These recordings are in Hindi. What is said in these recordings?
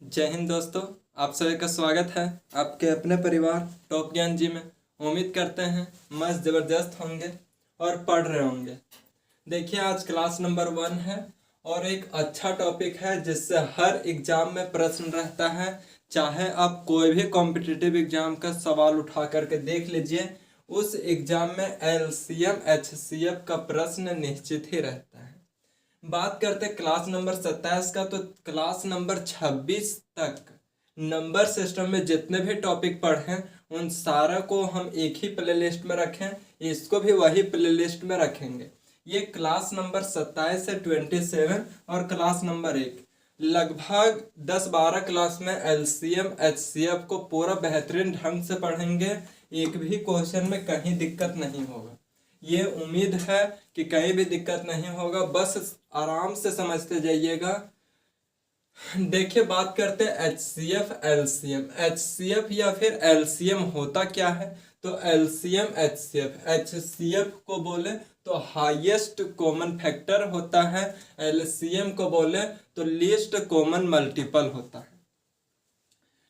जय हिंद दोस्तों। आप सभी का स्वागत है आपके अपने परिवार टॉप ज्ञान जी में। उम्मीद करते हैं मस्त ज़बरदस्त होंगे और पढ़ रहे होंगे। देखिए आज क्लास नंबर 1 है और एक अच्छा टॉपिक है जिससे हर एग्जाम में प्रश्न रहता है। चाहे आप कोई भी कॉम्पिटिटिव एग्जाम का सवाल उठा करके देख लीजिए, उस एग्जाम में एलसीएम एचसीएफ का प्रश्न निश्चित ही रहता है। बात करते हैं क्लास नंबर 27 का, तो क्लास नंबर 26 तक नंबर सिस्टम में जितने भी टॉपिक पढ़े उन सारा को हम एक ही प्लेलिस्ट में रखें, इसको भी वही प्लेलिस्ट में रखेंगे। ये क्लास नंबर 27 से 27 और क्लास नंबर 1 लगभग 10-12 क्लास में एलसीएम एचसीएफ को पूरा बेहतरीन ढंग से पढ़ेंगे। एक भी क्वेश्चन में कहीं दिक्कत नहीं होगा, ये उम्मीद है कि कहीं भी दिक्कत नहीं होगा, बस आराम से समझते जाइएगा। देखिए बात करते हैं एचसीएफ एलसीएम। एचसीएफ या फिर एलसीएम होता क्या है, तो एलसीएम एचसीएफ, एचसीएफ को बोले तो हाईएस्ट कॉमन फैक्टर होता है, एलसीएम को बोले तो लीस्ट कॉमन मल्टीपल होता है।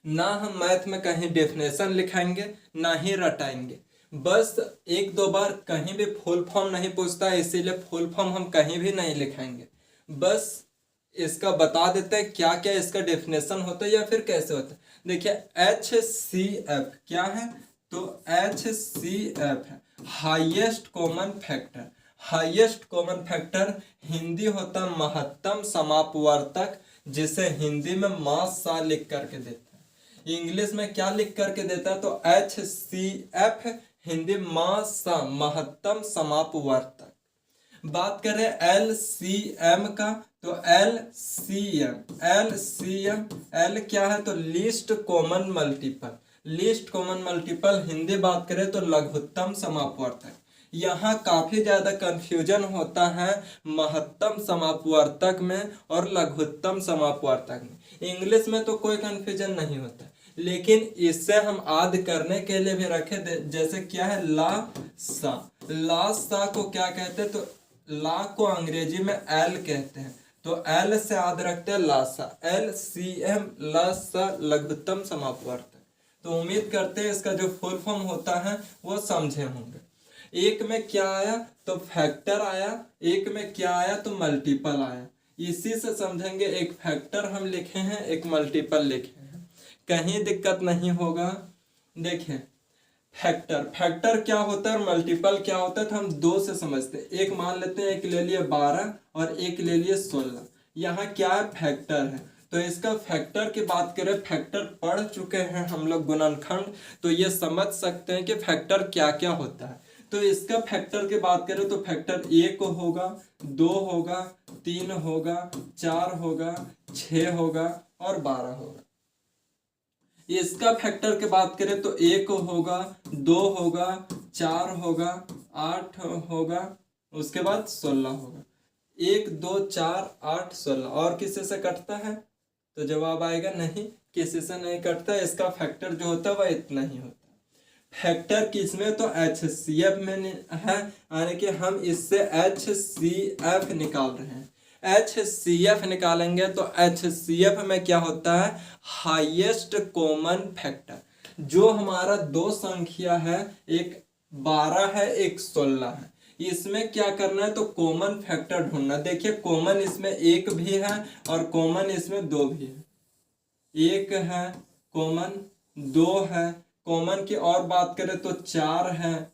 ना हम मैथ में कहीं डेफिनेशन लिखाएंगे ना ही रटाएंगे, बस एक दो बार कहीं भी फुल फॉर्म नहीं पूछता है, इसीलिए फुल फॉर्म हम कहीं भी नहीं लिखाएंगे। बस इसका बता देते हैं क्या क्या इसका डेफिनेशन होता है या फिर कैसे होता है। देखिए HCF क्या है, तो HCF है highest common factor. Highest common factor Hindi होता है महत्तम समापवर्तक, जिसे हिंदी में मास लिख करके देता है। इंग्लिश में क्या लिख करके देता है, तो HCF हिंदी मासा महत्तम समापवर्तक। बात करें LCM का, तो LCM L क्या है, तो least common multiple. Least common multiple Hindi बात करें तो लघुत्तम समापवर्तक। यहाँ काफी ज्यादा कंफ्यूजन होता है महत्तम समापवर्तक में और लघुत्तम समापवर्तक में। इंग्लिश में तो कोई कंफ्यूजन नहीं होता, लेकिन इससे हम आद करने के लिए भी रखे, जैसे क्या है ला सा। ला सा को क्या कहते हैं, तो ला को अंग्रेजी में एल कहते हैं, तो एल से आद रखते हैं लासा। LCM लासा लघुत्तम समापवर्तक। तो उम्मीद करते हैं इसका जो फुल फॉर्म होता है वो समझे होंगे। एक में क्या आया, तो फैक्टर आया, एक में क्या आया, तो मल्टीपल आया। इसी से समझेंगे, एक फैक्टर हम लिखे हैं, एक मल्टीपल लिखे हैं, कहीं दिक्कत नहीं होगा। देखें फैक्टर क्या होता है और मल्टीपल क्या होता है, तो हम दो से समझते हैं। एक मान लेते हैं, एक ले लिए 12 और एक ले लिए 16। यहाँ क्या है, फैक्टर है, तो इसका फैक्टर की बात करें, फैक्टर पढ़ चुके हैं हम लोग गुणनखंड, तो ये समझ सकते हैं कि फैक्टर क्या क्या होता है। तो इसका फैक्टर की बात करें तो फैक्टर 1 होगा, 2 होगा, 3 होगा, 4 होगा, 6 होगा और 12 होगा। इसका फैक्टर की बात करें तो 1 होगा, 2 होगा, 4 होगा, 8 होगा, उसके बाद 16 होगा। 1 2 4 8 16। और किसी से कटता है, तो जवाब आएगा नहीं, किसी से नहीं कटता। इसका फैक्टर जो होता है वह इतना ही होता है। फैक्टर किसमें, तो HCF में है, यानी कि हम इससे HCF निकाल रहे हैं। HCF निकालेंगे तो HCF में क्या होता है, हाईएस्ट कॉमन फैक्टर। जो हमारा दो संख्या है, एक 12 है एक 16 है, इसमें क्या करना है, तो कॉमन फैक्टर ढूंढना। देखिए कॉमन इसमें 1 भी है और कॉमन इसमें 2 भी है। 1 है कॉमन, 2 है कॉमन की, और बात करें तो 4 है,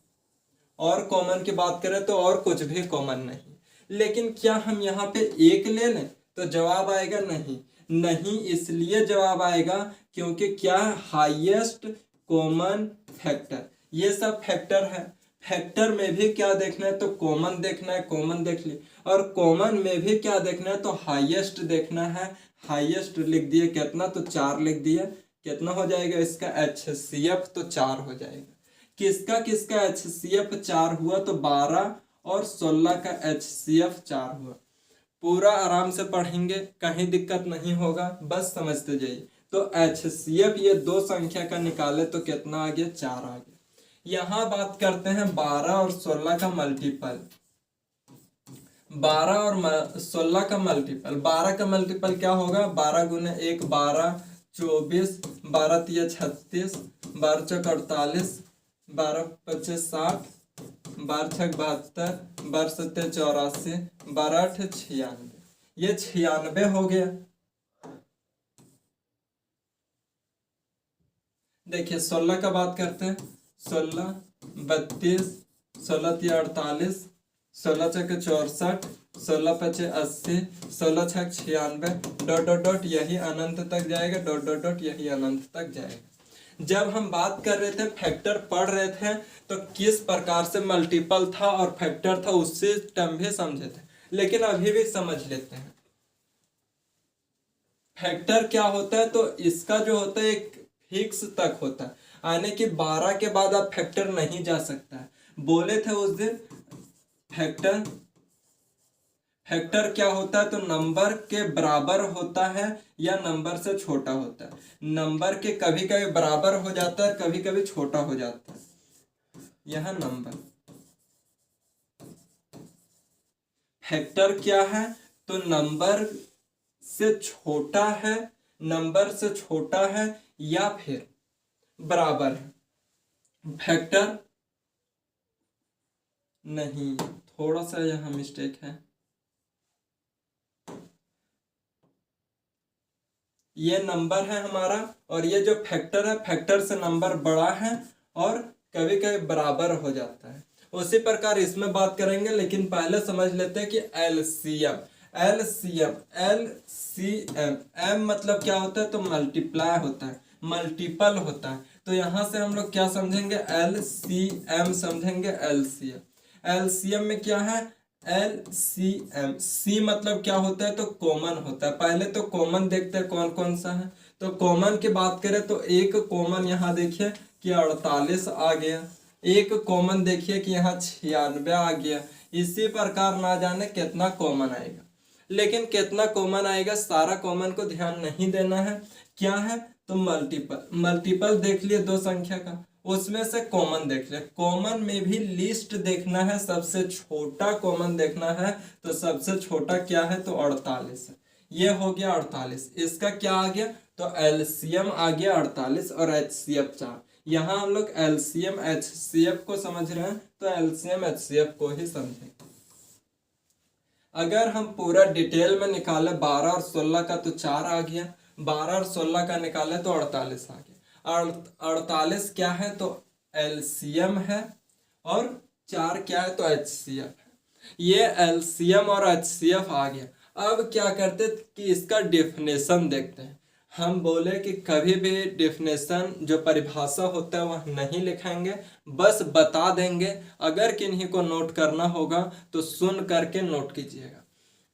और कॉमन की बात करें तो और कुछ भी कॉमन नहीं। लेकिन क्या हम यहाँ पे 1 ले लें, तो जवाब आएगा नहीं। नहीं इसलिए जवाब आएगा क्योंकि क्या हाईएस्ट कॉमन फैक्टर। ये सब फैक्टर है, फैक्टर में भी क्या देखना है, तो कॉमन देखना है, कॉमन देख ली, और कॉमन में भी क्या देखना है, तो हाईएस्ट देखना है। हाईएस्ट लिख दिए कितना, तो 4 लिख दिए, कितना हो जाएगा इसका HCF, तो 4 हो जाएगा। किसका किसका HCF 4 हुआ, तो 12 और 16 का HCF 4 हुआ। पूरा आराम से पढ़ेंगे, कहीं दिक्कत नहीं होगा, बस समझते जाइए। तो HCF ये दो संख्या का निकाले तो कितना आ गया, 4 आ गया। यहाँ बात करते हैं 12 और 16 का मल्टीपल। 12 और 16 का मल्टीपल, 12 का मल्टीपल क्या होगा, 12 गुने 1 12, 24, 12 तिया 36, 12 चौक 48, 12 पच्चीस 60, 12 छक 72, 12 सत्ते 84, 12 आठ 96। ये 96 हो गया। देखिए 16 का बात करते हैं। 16, 32, 16 तिया 48, 16 चक 64, 16 पचे 80, 16 छक 96, डॉट डॉट डॉट यही अनंत तक जाएगा, डॉट डॉट डॉट यही अनंत तक जाएगा। जब हम बात कर रहे थे, फैक्टर पढ़ रहे थे, तो किस प्रकार से मल्टीपल था और फैक्टर था उससे टर्म भी समझे थे, लेकिन अभी भी समझ लेते हैं। फैक्टर क्या होता है, तो इसका जो होता है एक फिक्स तक होता है, यानी कि 12 के बाद आप फैक्टर नहीं जा सकता है। बोले थे उस दिन फैक्टर क्या होता है, तो नंबर के बराबर होता है या नंबर से छोटा होता है। नंबर के कभी कभी बराबर हो जाता है, कभी कभी छोटा हो जाता है। यह नंबर फैक्टर क्या है, तो नंबर से छोटा है, नंबर से छोटा है या फिर बराबर है। फैक्टर नहीं, थोड़ा सा यहाँ मिस्टेक है। ये नंबर है हमारा, और ये जो फैक्टर है, फैक्टर से नंबर बड़ा है और कभी कभी बराबर हो जाता है। उसी प्रकार इसमें बात करेंगे, लेकिन पहले समझ लेते हैं कि एलसीएम। एम मतलब क्या होता है, तो मल्टीप्लाई होता है, मल्टीपल होता है। तो यहाँ से हम लोग क्या समझेंगे, एलसीएम समझेंगे। एलसीएम में क्या है, एलसीएम। सी मतलब क्या होता है, तो कॉमन होता है। पहले तो कॉमन देखते हैं कौन कौन सा है। तो कॉमन की बात करें तो एक कॉमन यहाँ देखिए कि 48 आ गया, एक कॉमन देखिए कि यहाँ 96 आ गया। इसी प्रकार ना जाने कितना कॉमन आएगा, लेकिन कितना कॉमन आएगा, सारा कॉमन को ध्यान नहीं देना है। क्या है, तो मल्टीपल देख लिए दो संख्या का, उसमें से कॉमन देख ले। कॉमन में भी लिस्ट देखना है, सबसे छोटा कॉमन देखना है। तो सबसे छोटा क्या है, तो 48 है। ये हो गया 48। इसका क्या आ गया, तो एलसीएम आ गया 48 और एचसीएफ 4। यहाँ हम लोग एलसीएम एचसीएफ को समझ रहे हैं, तो एलसीएम एचसीएफ को ही समझेंगे। अगर हम पूरा डिटेल में निकाले 12 और 16 का, तो 4 आ गया। 12 और 16 का निकाले तो 48 आ गया। 48 क्या है, तो एलसीएम है, और 4 क्या है, तो एचसीएफ है। ये एलसीएम और एचसीएफ आ गया। अब क्या करते कि इसका डेफिनेशन देखते हैं। हम बोले कि कभी भी डेफिनेशन जो परिभाषा होता है वह नहीं लिखेंगे, बस बता देंगे। अगर किन्हीं को नोट करना होगा तो सुन करके नोट कीजिएगा।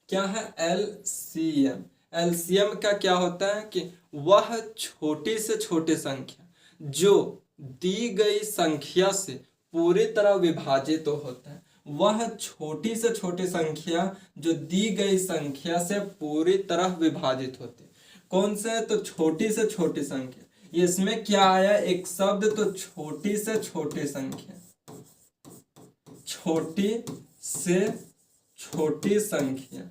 क्या है एलसीएम। एलसीएम का क्या होता है कि वह छोटी से छोटी संख्या जो दी गई संख्या से पूरी तरह विभाजित होता है। वह छोटी से छोटी संख्या जो दी गई संख्या से पूरी तरह विभाजित होती है। कौन से, तो छोटी से छोटी संख्या। इसमें क्या आया एक शब्द, तो छोटी से छोटी संख्या। छोटी से छोटी संख्या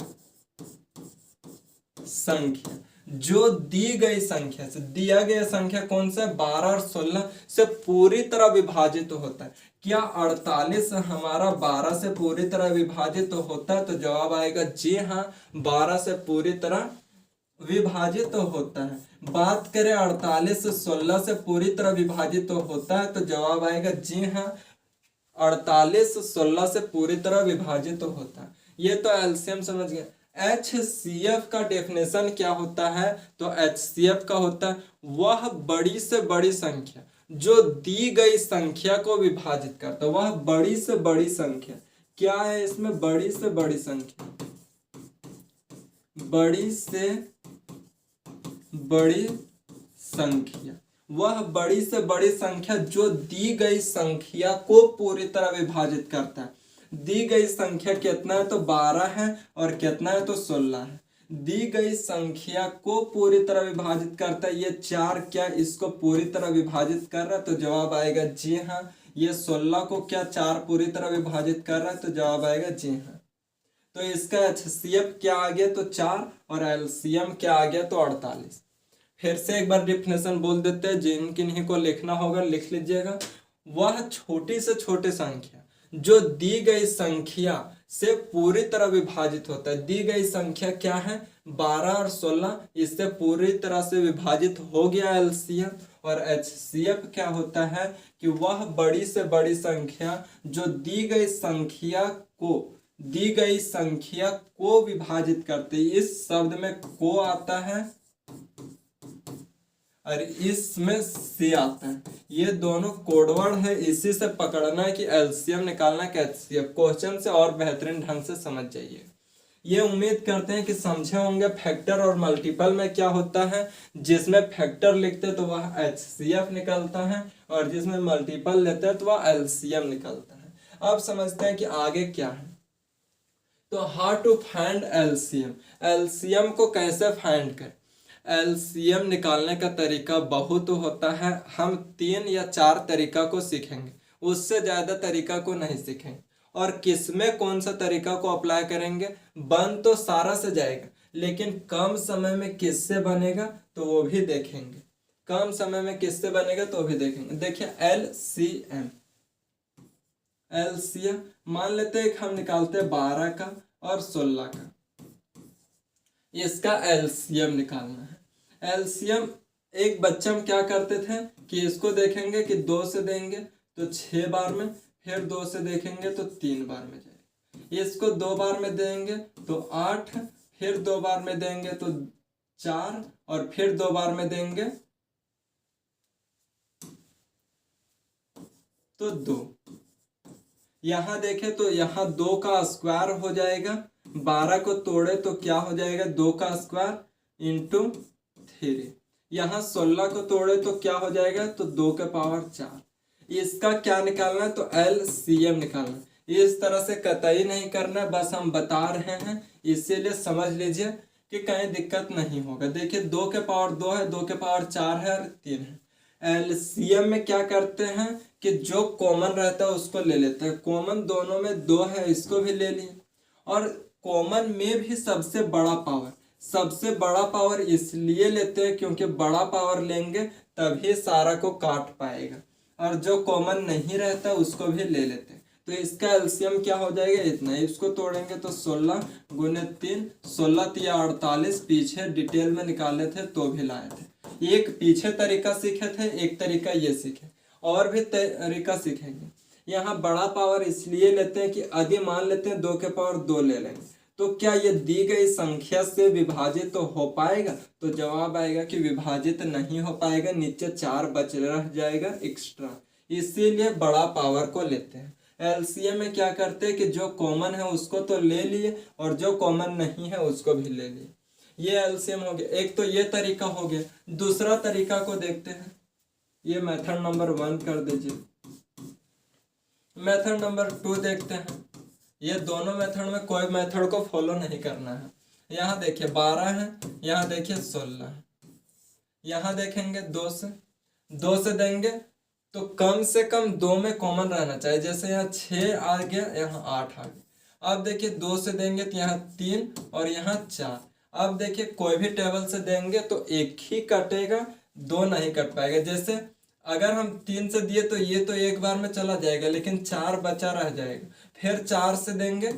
जो दी गई संख्या से, दिया गया संख्या कौन सा, 12 और 16 से पूरी तरह विभाजित होता है। क्या 48 हमारा 12 से पूरी तरह विभाजित होता है, तो जवाब आएगा जी हाँ, 12 से पूरी तरह विभाजित होता है। बात करें 48 से 16 से पूरी तरह विभाजित होता है, तो जवाब आएगा जी हाँ, 48 16 से पूरी तरह विभाजित होता है। ये तो एलसीएम समझ गए। एचसीएफ का डेफिनेशन क्या होता है, तो एचसीएफ का होता है वह बड़ी से बड़ी संख्या जो दी गई संख्या को विभाजित करता है। वह बड़ी से बड़ी संख्या क्या है, इसमें बड़ी से बड़ी संख्या, बड़ी से बड़ी संख्या, वह बड़ी से बड़ी संख्या जो दी गई संख्या को पूरी तरह विभाजित करता है। दी गई संख्या कितना है, तो 12 है, और कितना है, तो 16 है। दी गई संख्या को पूरी तरह विभाजित करता है। ये 4 क्या इसको पूरी तरह विभाजित कर रहा है, तो जवाब आएगा जी हाँ। ये 16 को क्या 4 पूरी तरह विभाजित कर रहा है, तो जवाब आएगा जी हाँ। तो इसका एचसीएफ क्या आ गया, तो 4, और एलसीएम क्या आ गया, तो 48। फिर से एक बार डिफिनेशन बोल देते हैं, जिन किन्हीं को लिखना होगा लिख लीजिएगा। वह छोटी से छोटी संख्या जो दी गई संख्या से पूरी तरह विभाजित होता है। दी गई संख्या क्या है, 12 और 16, इससे पूरी तरह से विभाजित हो गया एलसीएम। और एचसीएफ क्या होता है कि वह बड़ी से बड़ी संख्या जो दी गई संख्या को विभाजित करते है। इस शब्द में को आता है और इसमें सी आता है। ये दोनों कोडवर्ड है, इसी से पकड़ना है कि एलसीएम निकालना है एचसीएफ। क्वेश्चन से और बेहतरीन ढंग से समझ जाइए। ये उम्मीद करते हैं कि समझे होंगे। फैक्टर और मल्टीपल में क्या होता है, जिसमें फैक्टर लिखते तो वह एचसीएफ निकलता है और जिसमें मल्टीपल लेते हैं तो वह एलसीएम निकलता है। अब समझते हैं कि आगे क्या है। तो how to find LCM, LCM को कैसे फाइंड करें। एलसीएम निकालने का तरीका बहुत होता है। हम 3 या 4 तरीका को सीखेंगे, उससे ज्यादा तरीका को नहीं सीखेंगे। और किसमें कौन सा तरीका को अप्लाई करेंगे, बन तो सारा से जाएगा, लेकिन कम समय में किससे बनेगा तो वो भी देखेंगे। कम समय में किससे बनेगा तो भी देखेंगे। देखिए एलसीएम मान लेते हैं कि हम निकालते हैं 12 का और 16 का, इसका एलसीएम निकालना है। एलसीएम एक बच्चे हम क्या करते थे कि इसको देखेंगे कि 2 से देंगे तो 6 बार में, फिर 2 से देखेंगे तो 3 बार में जाएगा। इसको 2 बार में देंगे तो 8, फिर 2 बार में देंगे तो 4 और फिर 2 बार में देंगे तो 2। यहां देखें तो यहाँ 2 का स्क्वायर हो जाएगा। 12 को तोड़े तो क्या हो जाएगा, 2 का स्क्वायर इंटू 3। यहाँ 16 को तोड़े तो क्या हो जाएगा, तो 2 के पावर 4। इसका क्या निकालना है, तो एलसीएम निकालना है। इस तरह से कतई नहीं करना है, बस हम बता रहे हैं, इसीलिए समझ लीजिए कि कहीं दिक्कत नहीं होगा। देखिए 2 के पावर 2 है, 2 के पावर 4 है और 3 है। एलसीएम में क्या करते हैं कि जो कॉमन रहता है उसको ले लेते हैं। कॉमन दोनों में 2 है, इसको भी ले लिए। और कॉमन में भी सबसे बड़ा पावर इसलिए लेते हैं क्योंकि बड़ा पावर लेंगे तभी सारा को काट पाएगा, और जो कॉमन नहीं रहता उसको भी ले लेते हैं। तो इसका एलसीएम क्या हो जाएगा, इतना। इसको तोड़ेंगे तो 16 गुने 3, 16 या 48। पीछे डिटेल में निकाले थे तो भी लाए थे। एक पीछे तरीका सीखे थे, एक तरीका ये सीखे, और भी तरीका सीखेंगे। यहाँ बड़ा पावर इसलिए लेते हैं कि यदि मान लेते हैं 2 के पावर 2 ले लेंगे तो क्या ये दी गई संख्या से विभाजित तो हो पाएगा, तो जवाब आएगा कि विभाजित नहीं हो पाएगा, नीचे 4 बच रह जाएगा एक्स्ट्रा, इसीलिए बड़ा पावर को लेते हैं। एलसीएम में क्या करते हैं कि जो कॉमन है उसको तो ले लिए और जो कॉमन नहीं है उसको भी ले लिए। ये एलसीएम हो गया। एक तो ये तरीका हो गया। दूसरा तरीका को देखते हैं। ये मेथड नंबर 1 कर दीजिए। मेथड नंबर 2 देखते हैं। ये दोनों मेथड में कोई मेथड को फॉलो नहीं करना है। यहाँ देखिए 12 है, यहाँ देखिए 16 है। यहाँ देखेंगे 2 से देंगे तो कम से कम 2 में कॉमन रहना चाहिए। जैसे यहाँ 6 आ गया, यहाँ 8 आ गया। अब देखिए 2 से देंगे तो यहाँ 3 और यहाँ 4। अब देखिए कोई भी टेबल से देंगे तो एक ही कटेगा, 2 नहीं कट पाएगा। जैसे अगर हम 3 से दिए तो ये तो एक बार में चला जाएगा, लेकिन 4 बचा रह जाएगा। फिर 4 से देंगे,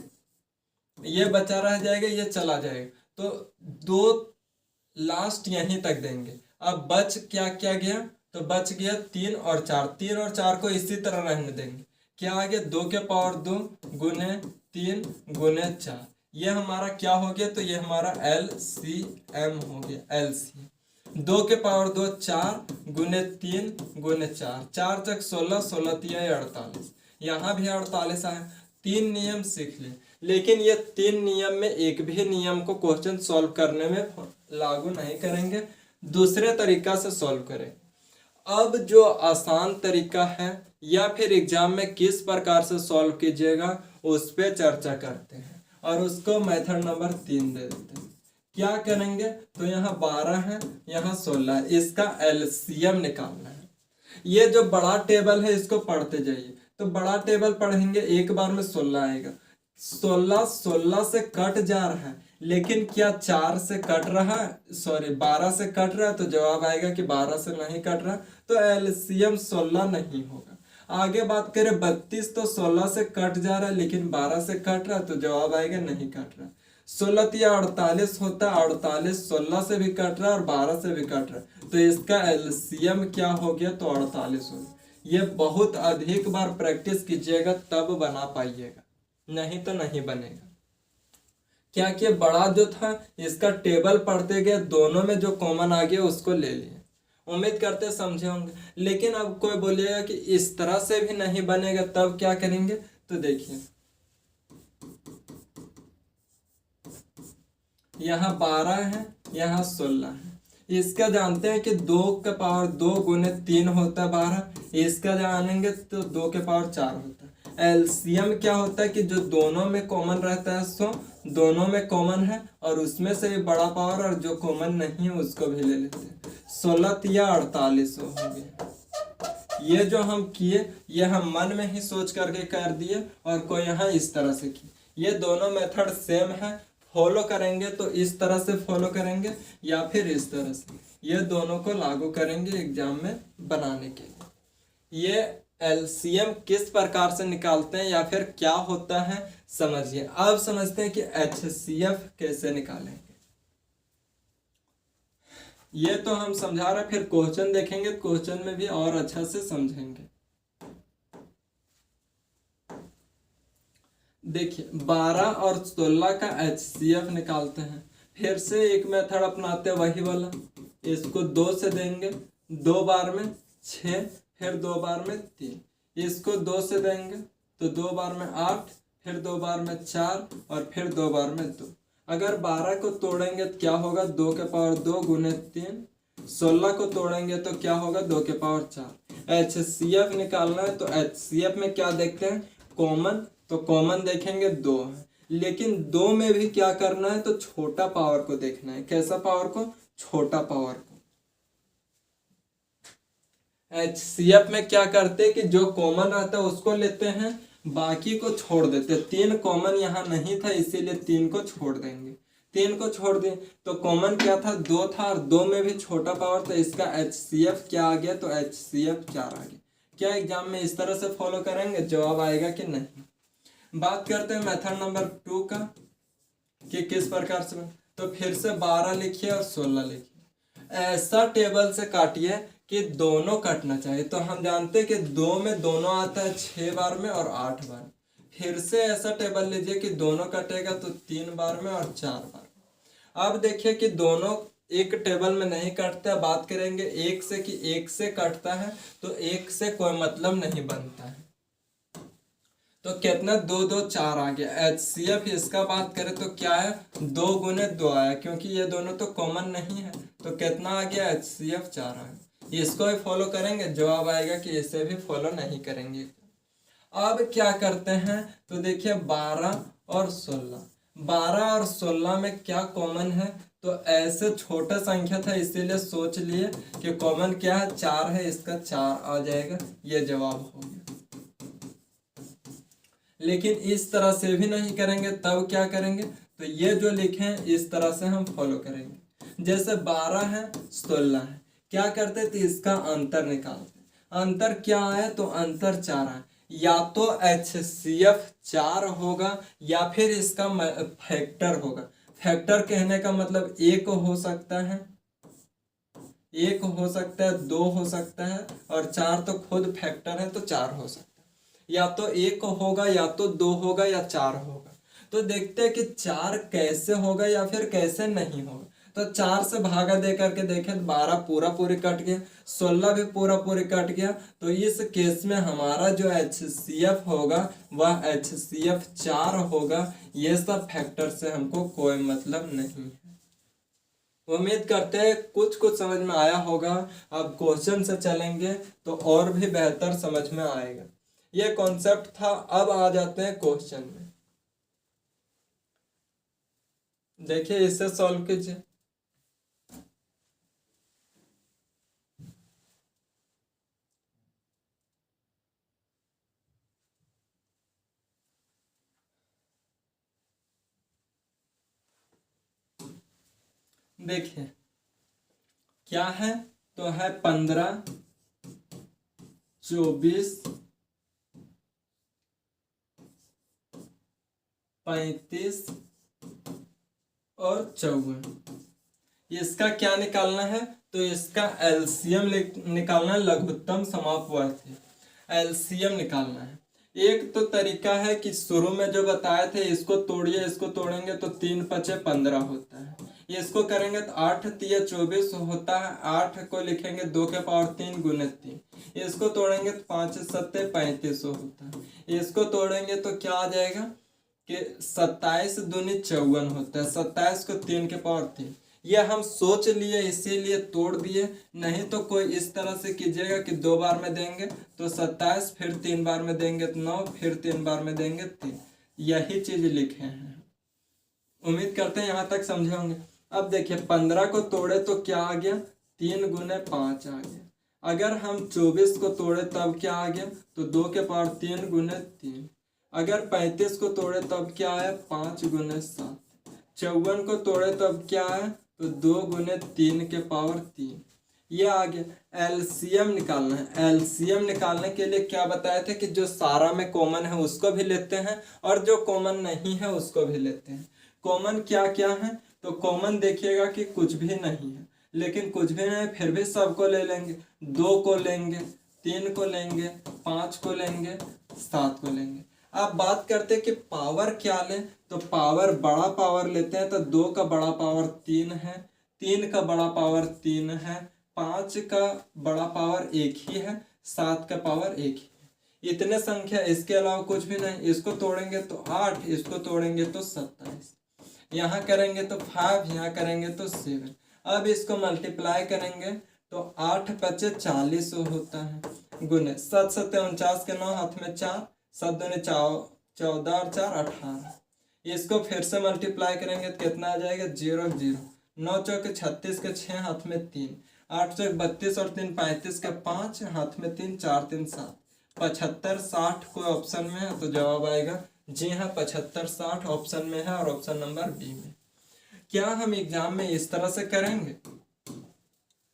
ये बचा रह जाएगा, ये चला जाएगा। तो 2 लास्ट यहीं तक देंगे। अब बच क्या क्या गया, तो बच गया 3 और 4। 3 और 4 को इसी तरह रहने देंगे। क्या आ गया, 2 के पावर 2 गुने 3 गुने 4। ये हमारा क्या हो गया, तो ये हमारा एलसीएम हो गया। एलसीएम 2 के पावर 2 4 गुने 3 गुने 4, 4 चक 16, 16 तिया 48। यहाँ भी 48 आया। 3 नियम सीख ले, लेकिन ये 3 नियम में एक भी नियम को क्वेश्चन सॉल्व करने में लागू नहीं करेंगे, दूसरे तरीका से सॉल्व करें। अब जो आसान तरीका है या फिर एग्जाम में किस प्रकार से सॉल्व कीजिएगा उस पर चर्चा करते हैं, और उसको मेथड नंबर 3 दे देते हैं। क्या करेंगे, तो यहाँ 12 है, यहाँ 16 है, इसका एलसीएम निकालना है। ये जो बड़ा टेबल है इसको पढ़ते जाइए। तो बड़ा टेबल पढ़ेंगे, एक बार में 16 आएगा। 16 से कट जा रहा है, लेकिन क्या 4 से कट रहा है, सॉरी 12 से कट रहा है, तो जवाब आएगा कि 12 से नहीं कट रहा, तो एलसीएम 16 नहीं होगा। आगे बात करें 32, तो 16 से कट जा रहा है लेकिन 12 से कट रहा है, तो जवाब आएगा नहीं कट रहा। 16 या 48 होता है, 48 16 से भी कट रहा है और 12 से भी कट रहा है, तो इसका एलसीएम क्या हो गया, तो 48 हो गया। ये बहुत अधिक बार प्रैक्टिस कीजिएगा तब बना पाइएगा, नहीं तो नहीं बनेगा। क्या कि बड़ा जो था इसका टेबल पढ़ते गए, दोनों में जो कॉमन आ गया उसको ले लिए। उम्मीद करते समझे होंगे। लेकिन अब कोई बोलेगा कि इस तरह से भी नहीं बनेगा, तब क्या करेंगे, तो देखिए यहाँ 12 है, यहाँ 16 है। इसका जानते हैं कि 2 का पावर 2 गुने 3 होता है 12। इसका जानेंगे तो 2 के पावर 4 होता है। एलसीएम क्या होता है कि जो दोनों में कॉमन रहता है सो दोनों में कॉमन है, और उसमें से भी बड़ा पावर, और जो कॉमन नहीं है उसको भी ले लेते हैं। 16 या 48 हो गया। ये जो हम किए ये हम मन में ही सोच करके कर दिए, और कोई यहाँ इस तरह से किए। ये दोनों मेथड सेम है, फॉलो करेंगे तो इस तरह से फॉलो करेंगे या फिर इस तरह से, ये दोनों को लागू करेंगे एग्जाम में बनाने के लिए। ये एलसीएम किस प्रकार से निकालते हैं या फिर क्या होता है समझिए। अब समझते हैं कि एचसीएफ कैसे निकालेंगे। ये तो हम समझा रहे, फिर क्वेश्चन देखेंगे, क्वेश्चन में भी और अच्छा से समझेंगे। देखिए 12 और 16 का एचसीएफ निकालते हैं। फिर से एक मेथड अपनाते हैं वही वाला, इसको 2 से देंगे, 2 बार में 6, फिर 2 बार में 3। इसको 2 से देंगे तो 2 बार में 8, फिर 2 बार में 4 और फिर 2 बार में 2। अगर 12 को तोड़ेंगे तो क्या होगा, 2 के पावर 2 गुने 3। 16 को तोड़ेंगे तो क्या होगा, 2 के पावर 4। एचसीएफ निकालना है तो एचसीएफ में क्या देखते हैं, कॉमन, तो कॉमन देखेंगे 2 है, लेकिन 2 में भी क्या करना है, तो छोटा पावर को देखना है। कैसा पावर को, छोटा पावर को। एचसीएफ में क्या करते हैं कि जो कॉमन रहता है उसको लेते हैं, बाकी को छोड़ देते हैं। 3 कॉमन यहाँ नहीं था इसीलिए 3 को छोड़ देंगे। 3 को छोड़ दें तो कॉमन क्या था, 2 था, और 2 में भी छोटा पावर, तो इसका एचसीएफ क्या आ गया, तो एचसीएफ 4 आ गया। क्या एग्जाम में इस तरह से फॉलो करेंगे, जवाब आएगा कि नहीं। बात करते हैं मेथड नंबर 2 का कि किस प्रकार से। तो फिर से 12 लिखिए और 16 लिखिए। ऐसा टेबल से काटिए कि दोनों कटना चाहिए। तो हम जानते हैं कि 2 में दोनों आता है 6 बार में और 8 बार। फिर से ऐसा टेबल लीजिए कि दोनों कटेगा तो 3 बार में और 4 बार। अब देखिए कि दोनों एक टेबल में नहीं कटता। बात करेंगे एक से कि एक से कटता है, तो एक से कोई मतलब नहीं बनता है। तो कितना, 2 2 4 आ गया। एचसीएफ इसका बात करें तो क्या है, 2 गुने 2 आया, क्योंकि ये दोनों तो कॉमन नहीं है, तो कितना आ गया, एचसीएफ 4 आ गया। इसको भी फॉलो करेंगे, जवाब आएगा कि इसे भी फॉलो नहीं करेंगे। अब क्या करते हैं, तो देखिए 12 और 16, 12 और 16 में क्या कॉमन है, तो ऐसे छोटा संख्या था इसीलिए सोच लिए कि कॉमन क्या है, 4 है, इसका 4 आ जाएगा, ये जवाब हो गया। लेकिन इस तरह से भी नहीं करेंगे, तब क्या करेंगे, तो ये जो लिखे हैं इस तरह से हम फॉलो करेंगे। जैसे 12 है 16 है, क्या करते थे, इसका अंतर निकालते। अंतर क्या है, तो अंतर 4 है। या तो एचसीएफ 4 होगा या फिर इसका फैक्टर होगा। फैक्टर कहने का मतलब एक हो सकता है, एक हो सकता है, 2 हो सकता है, और 4 तो खुद फैक्टर है तो 4 हो सकता है। या तो 1 होगा या तो 2 होगा या 4 होगा। तो देखते हैं कि 4 कैसे होगा या फिर कैसे नहीं होगा। तो 4 से भागा दे करके देखें तो 12 पूरा पूरी कट गया, 16 भी पूरा पूरी कट गया। तो इस केस में हमारा जो एचसीएफ होगा वह एचसीएफ 4 होगा। ये सब फैक्टर से हमको कोई मतलब नहीं है। उम्मीद करते हैं कुछ कुछ समझ में आया होगा। अब क्वेश्चन से चलेंगे तो और भी बेहतर समझ में आएगा। ये कॉन्सेप्ट था, अब आ जाते हैं क्वेश्चन में। देखिए इसे सॉल्व कीजिए। देखिए क्या है, तो है 15, 24, 35 और 54। इसका क्या निकालना है, तो इसका एलसीएम निकालना है, लघुत्तम समापवर्ती एलसीएम निकालना है। एक तो तरीका है कि शुरू में जो बताए थे, इसको तोड़िए, इसको तोड़ेंगे तो 3 पचे 15 होता है। इसको करेंगे तो 8 तिया 24 होता है। 8 को लिखेंगे 2 के पावर 3 गुने 3। इसको तोड़ेंगे तो 5 सत्ते 35 होता है। इसको तोड़ेंगे तो क्या आ जाएगा कि 27 दूनी 54 होता है। 27 को 3 के पावर 3, ये हम सोच लिए इसीलिए तोड़ दिए, नहीं तो कोई इस तरह से कीजिएगा कि 2 बार में देंगे तो 27, फिर 3 बार में देंगे तो 9, फिर 3 बार में देंगे 3। यही चीज लिखे हैं। उम्मीद करते हैं यहाँ तक समझे होंगे। अब देखिए 15 को तोड़े तो क्या आ गया, 3 गुने 5 आ गया। अगर हम 24 को तोड़े तब क्या आ गया, तो 2 के पावर 3 गुने 3। अगर 35 को तोड़े तब क्या आया, 5 गुने 7। 54 को तोड़े तब क्या आया, तो 2 गुने 3 के पावर 3। ये आ गया। एलसीएम निकालना है। एलसीएम निकालने के लिए क्या बताए थे कि जो सारा में कॉमन है उसको भी लेते हैं और जो कॉमन नहीं है उसको भी लेते हैं। कॉमन क्या क्या है, तो कॉमन देखिएगा कि कुछ भी नहीं है, लेकिन कुछ भी नहीं फिर भी सबको ले लेंगे। 2 को लेंगे, 3 को लेंगे, 5 को लेंगे, 7 को लेंगे। अब बात करते हैं कि पावर क्या लें, तो पावर बड़ा पावर लेते हैं तो 2 का बड़ा पावर 3 है, 3 का बड़ा पावर 3 है, 5 का बड़ा पावर 1 ही है, 7 का पावर 1 ही है। इतने संख्या, इसके अलावा कुछ भी नहीं। इसको तोड़ेंगे तो 8, इसको तोड़ेंगे तो 27, यहाँ करेंगे तो 5, यहाँ करेंगे तो 7। अब इसको मल्टीप्लाई करेंगे तो 8 पचे 40 होता है, गुने 7 सत्ते 49 के 9 हाथ में 4, 7 दूने 14 और 4 18। इसको फिर से मल्टीप्लाई करेंगे तो कितना आ जाएगा, 0 0। 9 चौके 36 के 6 हाथ में 3, 8 चौक 32 और 3 35 के 5 हाथ में 3, 4 3 7। 75 60 कोई ऑप्शन में है तो जवाब आएगा जी हाँ 75 60 ऑप्शन में है और ऑप्शन नंबर बी में। क्या हम एग्जाम में इस तरह से करेंगे,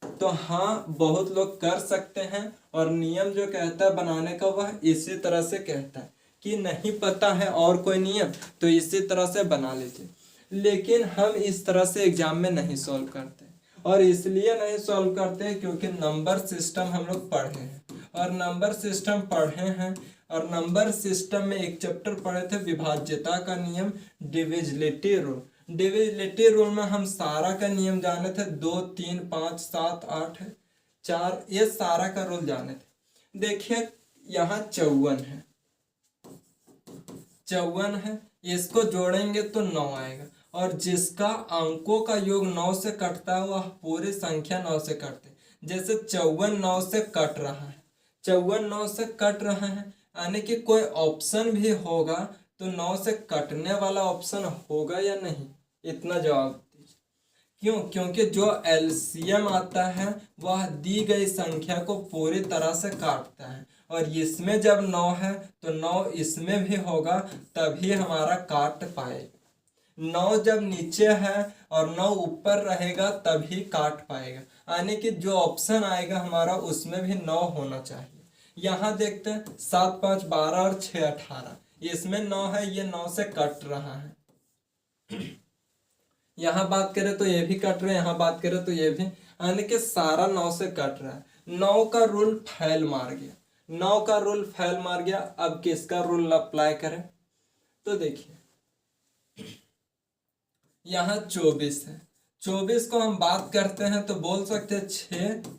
तो हाँ बहुत लोग कर सकते हैं और नियम जो कहता है बनाने का वह इसी तरह से कहता है कि नहीं पता है और कोई नियम तो इसी तरह से बना लीजिए। लेकिन हम इस तरह से एग्जाम में नहीं सॉल्व करते, और इसलिए नहीं सॉल्व करते क्योंकि नंबर सिस्टम हम लोग पढ़े हैं और नंबर सिस्टम पढ़े हैं और नंबर सिस्टम में एक चैप्टर पढ़े थे विभाज्यता का नियम, डिविजिबिलिटी रूल। डिविजिबिलिटी रूल में हम सारा का नियम जाने थे, 2 3 5 7 8 4, ये सारा का रूल जाने थे। देखिए यहाँ 54 है, 54 है, इसको जोड़ेंगे तो 9 आएगा और जिसका अंकों का योग 9 से कटता है वह पूरी संख्या 9 से कटते। जैसे 54 9 से कट रहा है, 54 9 से कट रहा है, यानी कि कोई ऑप्शन भी होगा तो 9 से कटने वाला ऑप्शन होगा या नहीं, इतना जवाब दीजिए। क्यों, क्योंकि जो एलसीएम आता है वह दी गई संख्या को पूरी तरह से काटता है और इसमें जब 9 है तो 9 इसमें भी होगा तभी हमारा काट पाएगा। 9 जब नीचे है और 9 ऊपर रहेगा तभी काट पाएगा, यानी कि जो ऑप्शन आएगा हमारा उसमें भी 9 होना चाहिए। यहाँ देखते हैं 7 5 12 और 6 18, इसमें 9 है, ये 9 से कट रहा है। यहाँ बात करें तो ये भी कट रहे हैं, यहाँ बात करें तो ये भी, यानी कि सारा 9 से कट रहा है। 9 का रूल फेल मार गया, 9 का रूल फेल मार गया। अब किसका रूल अप्लाई करें, तो देखिए यहाँ 24 है, 24 को हम बात करते हैं तो बोल सकते हैं 6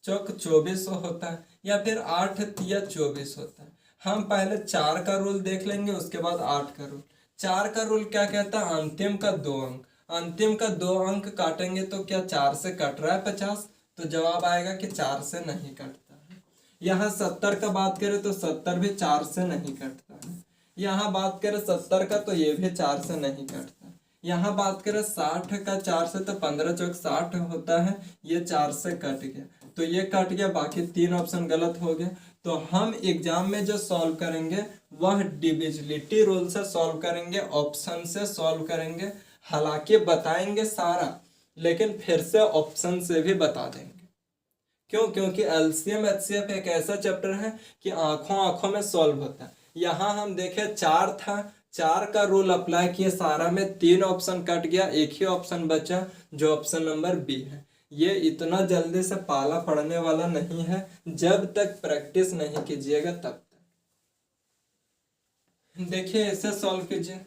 चौक 24 होता है या फिर 8 तिया 24 होता है। हम पहले 4 का रूल देख लेंगे उसके बाद 8 का रूल। 4 का रूल क्या कहता है, अंतिम का 2 अंक, अंतिम का 2 अंक काटेंगे तो क्या 4 से कट रहा है 50, तो जवाब आएगा कि 4 से नहीं कटता है। यहाँ 70 का बात करें तो 70 भी 4 से नहीं कटता है। यहाँ बात करें 70 का तो ये भी 4 से नहीं कटता। यहाँ बात करें 60 का 4 से तो 15 चौक 60 होता है, ये 4 से कट गया तो ये कट गया, बाकी 3 ऑप्शन गलत हो गए। तो हम एग्जाम में जो सॉल्व करेंगे वह डिविजिबिलिटी रूल से सॉल्व करेंगे, ऑप्शन से सॉल्व करेंगे। हालांकि बताएंगे सारा, लेकिन फिर से ऑप्शन से भी बता देंगे। क्यों? क्योंकि एलसीएम एचसीएफ एक ऐसा चैप्टर है कि आंखों आंखों में सॉल्व होता है। यहाँ हम देखे 4 था, 4 का रूल अप्लाई किए, सारा में 3 ऑप्शन कट गया, एक ही ऑप्शन बचा जो ऑप्शन नंबर बी है। ये इतना जल्दी से पाला पड़ने वाला नहीं है, जब तक प्रैक्टिस नहीं कीजिएगा तब तक। देखिए इसे सॉल्व कीजिए।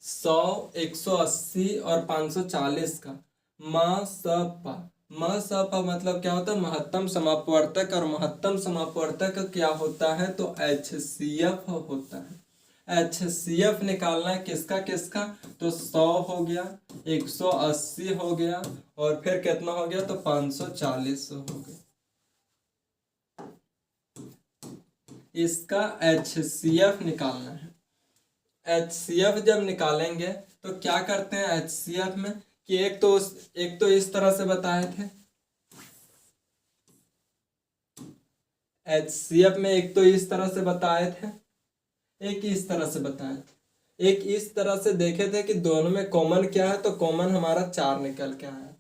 100, 180 और 540 का म स प मतलब क्या होता है? महत्तम समापवर्तक। और महत्तम समापवर्तक क्या होता है? तो HCF होता है। HCF निकालना है किसका किसका? तो 100 हो गया, 180 हो गया, और फिर कितना हो गया? तो 540 हो गया। इसका HCF निकालना है। HCF जब निकालेंगे तो क्या करते हैं HCF में कि एक तो इस तरह से बताए थे। HCF में एक तो इस तरह से बताए थे, एक इस तरह से बताए थे। एक इस तरह से देखे थे कि दोनों में कॉमन क्या है, तो कॉमन हमारा 4 निकल के आया था।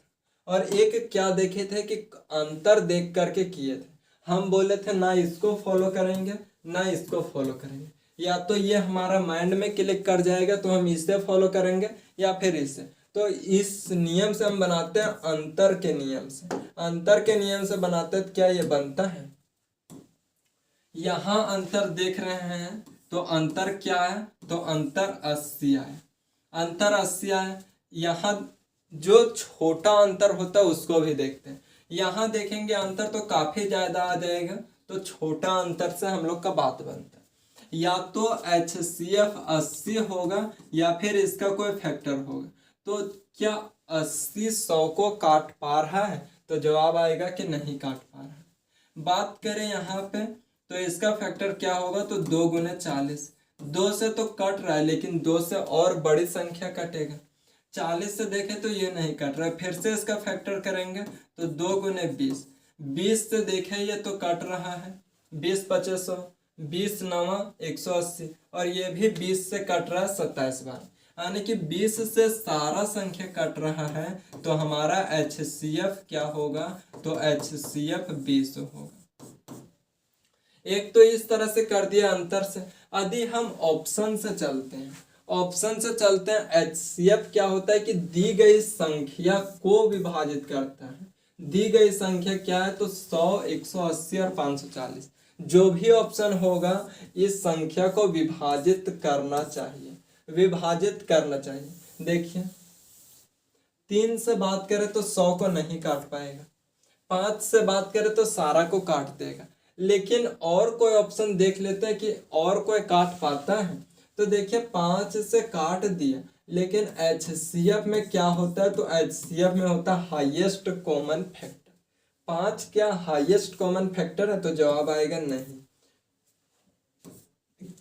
और एक क्या देखे थे कि अंतर देख करके किए थे। हम बोले थे ना इसको फॉलो करेंगे ना इसको फॉलो करेंगे, या तो ये हमारा माइंड में क्लिक कर जाएगा तो हम इसे फॉलो करेंगे या फिर इसे। तो इस नियम से हम बनाते हैं अंतर के नियम से। अंतर के नियम से बनाते हैं तो क्या ये बनता है? यहाँ अंतर देख रहे हैं तो अंतर क्या है? तो अंतर 80 है। अंतर 80 है। यहाँ जो छोटा अंतर होता है उसको भी देखते हैं। यहाँ देखेंगे अंतर तो काफी ज्यादा आ जाएगा, तो छोटा अंतर से हम लोग का बात बनता है। या तो HCF 80 होगा या फिर इसका कोई फैक्टर होगा। तो क्या 80 100 को काट पा रहा है? तो जवाब आएगा कि नहीं काट पा रहा है। बात करें यहाँ पे तो इसका फैक्टर क्या होगा? तो 2 गुने 40। 2 से तो कट रहा है लेकिन 2 से और बड़ी संख्या कटेगा। 40 से देखें तो ये नहीं कट रहा है, फिर से इसका फैक्टर करेंगे तो 2 गुने 20। 20 से देखें ये तो कट रहा है, 20 पचे 100, 20 9 180, और ये भी 20 से कट रहा है 27 बार। यानी कि 20 से सारा संख्या कट रहा है, तो हमारा HCF क्या होगा? तो HCF 20 होगा। एक तो इस तरह से कर दिया अंतर से। यदि हम ऑप्शन से चलते हैं, ऑप्शन से चलते हैं, HCF क्या होता है कि दी गई संख्या को विभाजित करता है। दी गई संख्या क्या है? तो 100, 180 और 540। जो भी ऑप्शन होगा इस संख्या को विभाजित करना चाहिए, विभाजित करना चाहिए। देखिए 3 से बात करें तो 100 को नहीं काट पाएगा, 5 से बात करें तो सारा को काट देगा। लेकिन और कोई ऑप्शन देख लेते हैं कि और कोई काट पाता है। तो देखिए 5 से काट दिया, लेकिन HCF में क्या होता है? तो HCF में होता है हाईएस्ट कॉमन फैक्टर। 5 क्या हाईएस्ट कॉमन फैक्टर है? तो जवाब आएगा नहीं।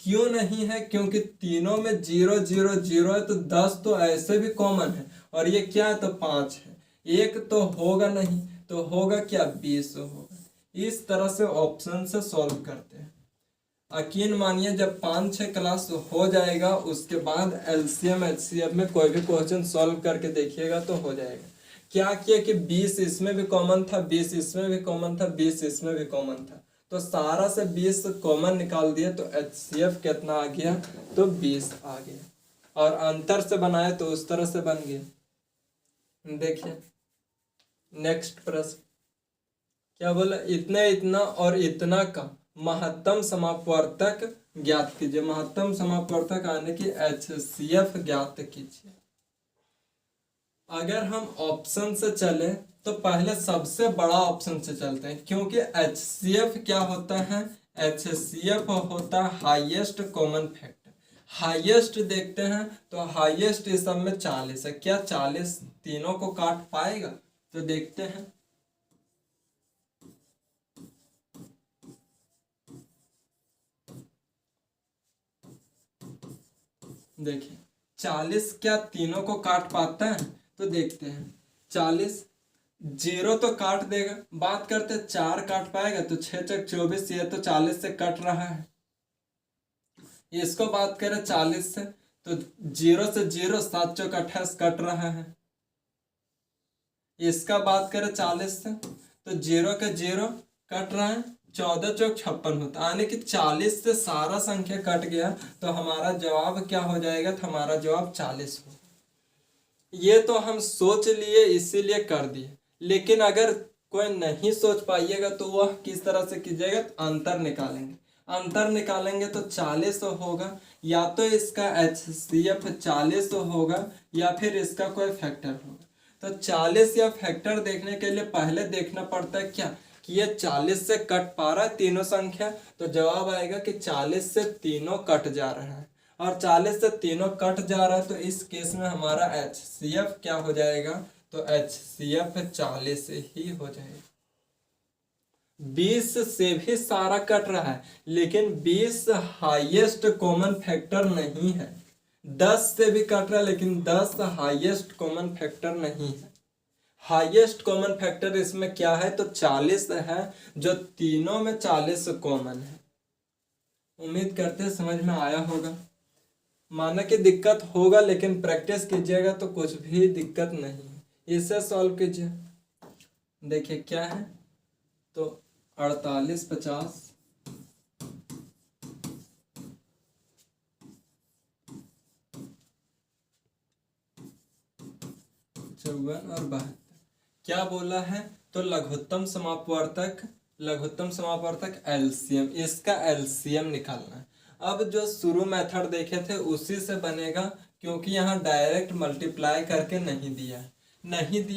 क्यों नहीं है? क्योंकि तीनों में 0 0 0 है, तो 10 तो ऐसे भी कॉमन है, और ये क्या है? तो 5 है। एक तो होगा नहीं, तो होगा क्या? 20 होगा। इस तरह से ऑप्शन से सॉल्व करते हैं। यकीन मानिए जब 5-6 क्लास हो जाएगा उसके बाद LCM HCF में कोई भी क्वेश्चन सॉल्व करके देखिएगा तो हो जाएगा। क्या किया कि 20 इसमें भी कॉमन था, 20 इसमें भी कॉमन था, 20 इसमें भी कॉमन था, तो सारा से 20 कॉमन निकाल दिया, तो HCF कितना आ गया? तो 20 आ गया। और अंतर से बनाया तो उस तरह से बन गया। देखिए नेक्स्ट प्रश्न क्या बोला? इतना इतना और इतना का महत्तम समापवर्तक ज्ञात कीजिए। महत्तम समापवर्तक आने की HCF ज्ञात कीजिए। अगर हम ऑप्शन से चले तो पहले सबसे बड़ा ऑप्शन से चलते हैं, क्योंकि HCF क्या होता है? HCF होता है हाईएस्ट कॉमन फैक्टर। हाईएस्ट देखते हैं तो हाईएस्ट इस सब में 40 है। क्या 40 तीनों को काट पाएगा? तो देखते हैं। देखिए 40 क्या तीनों को काट पाता है? तो देखते हैं। 40 0 तो काट देगा। बात करते 4 काट पाएगा? तो 6 चक 24, ये तो 40 से कट रहा है। इसको बात करें 40 से तो 0 से 0 7 चौक 28 कट रहा है। इसका बात करें 40 से, तो 0 का 0 कट रहा है, 14 चौक 56 होता है, यानी कि 40 से सारा संख्या कट गया, तो हमारा जवाब क्या हो जाएगा, तो हमारा जवाब 40 हो। ये तो हम सोच लिए इसीलिए कर दिए, लेकिन अगर कोई नहीं सोच पाइएगा तो वह किस तरह से कीजिएगा, अंतर निकालेंगे। अंतर निकालेंगे तो 40 होगा, या तो इसका HCF 40 होगा या फिर इसका कोई फैक्टर होगा। तो 40 या फैक्टर देखने के लिए पहले देखना पड़ता है क्या कि ये 40 से कट पा रहा है तीनों संख्या, तो जवाब आएगा कि 40 से तीनों कट जा रहा है, और 40 से तीनों कट जा रहा है, तो इस केस में हमारा HCF क्या हो जाएगा, तो HCF 40 ही हो जाएगा। 20 से भी सारा कट रहा है, लेकिन 20 हाईएस्ट कॉमन फैक्टर नहीं है। 10 से भी कट रहा है, लेकिन 10 हाईएस्ट कॉमन फैक्टर नहीं है। हाईएस्ट कॉमन फैक्टर इसमें क्या है, तो 40 है, जो तीनों में 40 कॉमन है। उम्मीद करते हैं समझ में आया होगा। माना कि दिक्कत होगा, लेकिन प्रैक्टिस कीजिएगा तो कुछ भी दिक्कत नहीं है। इसे सॉल्व कीजिए, देखिए क्या है, तो 48 50 54 और 72 क्या बोला है, तो लघुत्तम समापवर्तक एलसीएम, इसका एलसीएम निकालना है। अब जो शुरू मेथड देखे थे उसी से बनेगा, क्योंकि यहाँ डायरेक्ट मल्टीप्लाई करके नहीं दिया